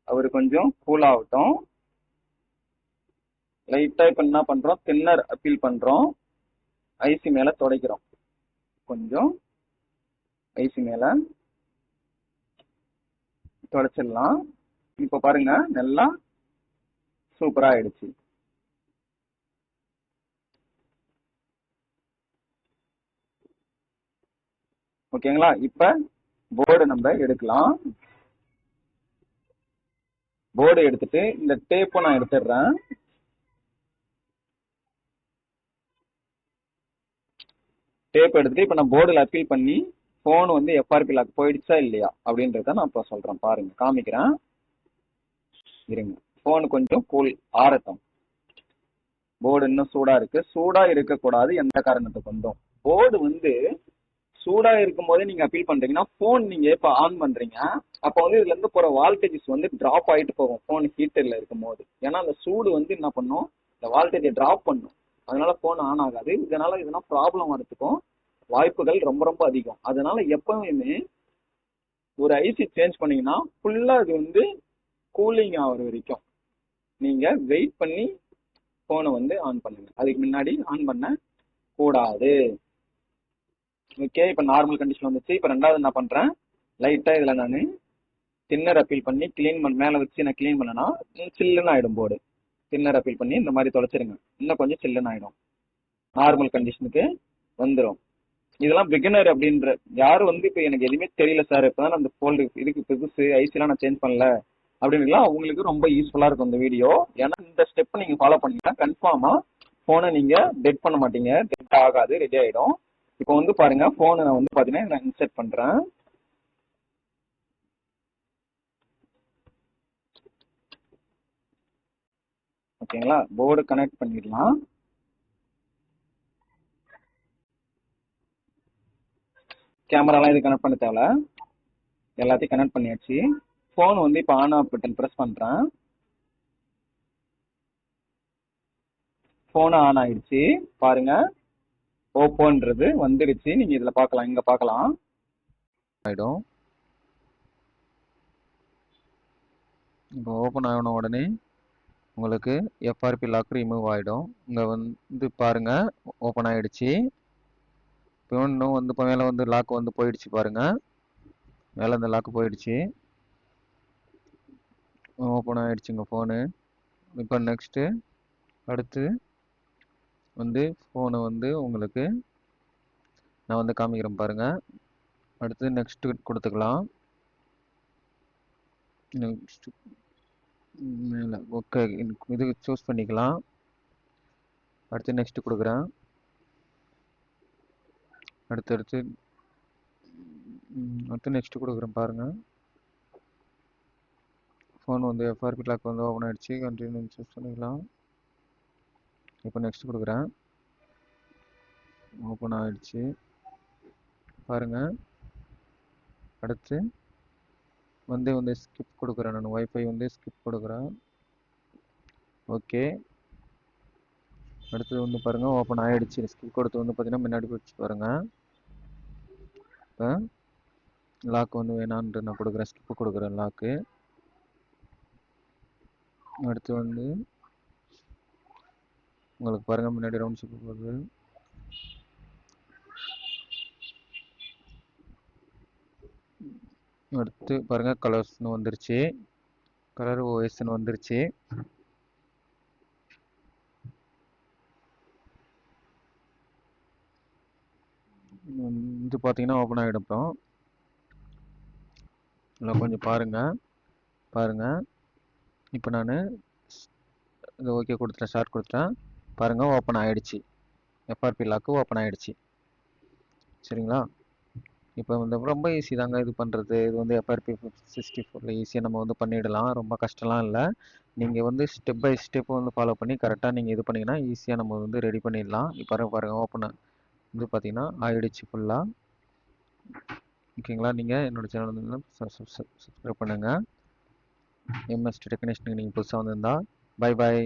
அவரு கொஞ்சம் கூல் ஆகட்டும். லைட்டா இப்ப என்ன பண்றோம், தின்னர் அப்பீல் பண்றோம். ஐசி மேல துடைக்கிறோம். கொஞ்சம் ஐசி மேல துடைச்சிடலாம். இப்ப பாருங்க, நல்லா சூப்பரா ஆயிடுச்சு. ஓகேங்களா? இப்ப போர்டு நம்ம எடுக்கலாம். போர்டு எடுத்துட்டு இந்த டேப்பை நான் எடுத்துடுறேன். டேப் எடுத்துட்டு இப்ப நான் போர்டில் அப்பீல் பண்ணி போன் வந்து எஃப்ஆர்பி லாக் போயிடுச்சா இல்லையா அப்படின்றத நான் இப்போ சொல்றேன். பாருங்க, காமிக்கிறேன் இருங்க. போன் கொஞ்சம் கூல் ஆறட்டும். போர்டு இன்னும் சூடா இருக்கு. சூடா இருக்கக்கூடாது எந்த காரணத்தை கொண்டும். போர்டு வந்து சூடா இருக்கும் போதே நீங்க அப்பீல் பண்றீங்கன்னா, போன் நீங்க இப்ப ஆன் பண்றீங்க, அப்ப வந்து இதுல இருந்து போற வால்டேஜஸ் வந்து டிராப் ஆயிட்டு போகும் போன் ஹீட்டர்ல இருக்கும் போது. ஏன்னா அந்த சூடு வந்து என்ன பண்ணும், இந்த வால்டேஜை டிராப் பண்ணும். அதனால போன் ஆன் ஆகாது. இதனால இதனா ப்ராப்ளம் வரதுக்கும் வாய்ப்புகள் ரொம்ப ரொம்ப அதிகம். அதனால எப்பவுமே ஒரு ஐசி சேஞ்ச் பண்ணீங்கன்னா ஃபுல்லா அது வந்து கூலிங் ஆகிற வரைக்கும் நீங்க வெயிட் பண்ணி போனை வந்து ஆன் பண்ணுங்க. அதுக்கு முன்னாடி ஆன் பண்ண கூடாது. ஓகே, இப்போ நார்மல் கண்டிஷன் வந்துச்சு. இப்போ ரெண்டாவது என்ன பண்றேன், லைட்டா இதுல நான் தின்னர் அப்பீல் பண்ணி கிளீன் மேல வச்சு நான் கிளீன் பண்ணனா சில்லுன்னு ஆயிடும் போர்டு. தின்னர் அப்பீல் பண்ணி இந்த மாதிரி தொலைச்சிருங்க, இன்னும் கொஞ்சம் சில்லுன்னு ஆயிடும், நார்மல் கண்டிஷனுக்கு வந்துடும். இதெல்லாம் பிகினர் அப்படின்ற யாரு வந்து இப்போ எனக்கு எதுவுமே தெரியல சார், இப்பதான் அந்த ஃபோல்டு இதுக்கு புதுசு ஐசிலாம் நான் சேஞ்ச் பண்ணல அப்படின்னுலாம் அவங்களுக்கு ரொம்ப யூஸ்ஃபுல்லா இருக்கும் இந்த வீடியோ. ஏன்னா இந்த ஸ்டெப் நீங்க ஃபாலோ பண்ணீங்கன்னா கன்ஃபார்மா போனை நீங்க டெட் பண்ண மாட்டீங்க, டெட் ஆகாது, ரெடி ஆயிடும். இப்போ வந்து பாருங்க போனை வந்து பாத்தீங்கன்னா நான் இன்செர்ட் பண்றேன். ஓகேங்களா, போர்டு கனெக்ட் பண்ணிடலாம். கேமராலாம் இது கனெக்ட் பண்ண தேவை, எல்லாத்தையும் கனெக்ட் பண்ணியாச்சு. ஃபோன் வந்து இப்போ ஆன் ஆஃப் பட்டன் ப்ரெஸ் பண்ணுறேன். ஃபோன் ஆன் ஆயிடுச்சு பாருங்க, ஓப்போன்றது வந்துடுச்சு. நீங்கள் இதில் பார்க்கலாம், இங்கே பார்க்கலாம் ஆகிடும். இப்போ ஓப்பன் ஆகின உடனே உங்களுக்கு எஃப்ஆர்பி லாக் ரிமூவ் ஆகிடும். இங்கே வந்து பாருங்க ஓப்பன் ஆகிடுச்சு. இப்போ இன்னும் வந்து இப்போ மேலே வந்து லாக் வந்து போயிடுச்சு பாருங்க, மேலே இந்த லாக் போயிடுச்சு, ஓப்பன் ஆகிடுச்சுங்க ஃபோனு. இப்போ நெக்ஸ்ட்டு அடுத்து வந்து ஃபோனை வந்து உங்களுக்கு நான் வந்து காமிக்கிறேன் பாருங்க. அடுத்து நெக்ஸ்ட் கொடுத்துக்கலாம். நெக்ஸ்ட் மேலே ஓகே இது சூஸ் பண்ணிக்கலாம். அடுத்து நெக்ஸ்ட் கொடுக்குறேன். அடுத்து நெக்ஸ்ட் கொடுக்குறேன் பாருங்க. ஃபோன் வந்து எஃப்ஆர்பி லாக் வந்து ஓப்பன் ஆகிடுச்சு, கண்டினியூ சூஸ் பண்ணிக்கலாம். இப்போ நெக்ஸ்ட் கொடுக்குறேன், ஓப்பன் ஆகிடுச்சு பாருங்க. அடுத்து வந்து ஸ்கிப் கொடுக்குறேன், நான் வைஃபை வந்து ஸ்கிப் கொடுக்குறேன். ஓகே, அடுத்தது வந்து பாருங்க ஓப்பன் ஆகிடுச்சு. ஸ்கிப் கொடுத்து வந்து பார்த்தீங்கன்னா முன்னாடி போயிடுச்சு பாருங்க. இப்போ லாக் வந்து வேணான்ட்டு நான் கொடுக்குறேன், ஸ்கிப் கொடுக்குறேன் லாக்கு. அடுத்து வந்து உங்களுக்கு பாருங்க முன்னாடி ரவுண்ட் ஷிப் போகுது. அடுத்து பாருங்க கலர்ஸ்னு வந்துருச்சு, கலர் ஓஎஸ்ன்னு வந்துருச்சு. இது பார்த்தீங்கன்னா ஓப்பன் ஆகிடும். அப்புறம் இல்லை கொஞ்சம் பாருங்க. இப்போ நான் இது ஓகே கொடுத்துட்டேன், ஸ்டார்ட் கொடுத்துட்டேன் பாருங்க, ஓப்பன் ஆகிடுச்சு. எஃப்ஆர்பி லாக்கு ஓப்பன் ஆகிடுச்சு. சரிங்களா, இப்போ வந்து ரொம்ப ஈஸி தாங்க இது பண்ணுறது. இது வந்து எஃப்ஆர்பி 64 ஈஸியாக நம்ம வந்து பண்ணிடலாம், ரொம்ப கஷ்டம்லாம் இல்லை. நீங்கள் வந்து ஸ்டெப் பை ஸ்டெப் வந்து ஃபாலோ பண்ணி கரெக்டாக நீங்கள் இது பண்ணிங்கன்னா ஈஸியாக நம்ம வந்து ரெடி பண்ணிடலாம். இப்போ பாருங்கள் ஓப்பன் வந்து பார்த்தீங்கன்னா ஆயிடுச்சு ஃபுல்லாக. ஓகேங்களா, நீங்கள் என்னோடய சேனல் வந்து சப்ஸ்கிரைப் பண்ணுங்கள். எம்எஸ்டி டெக்னீஷியனுக்கு நீங்கள் புதுசாக வந்திருந்தா பை பாய்.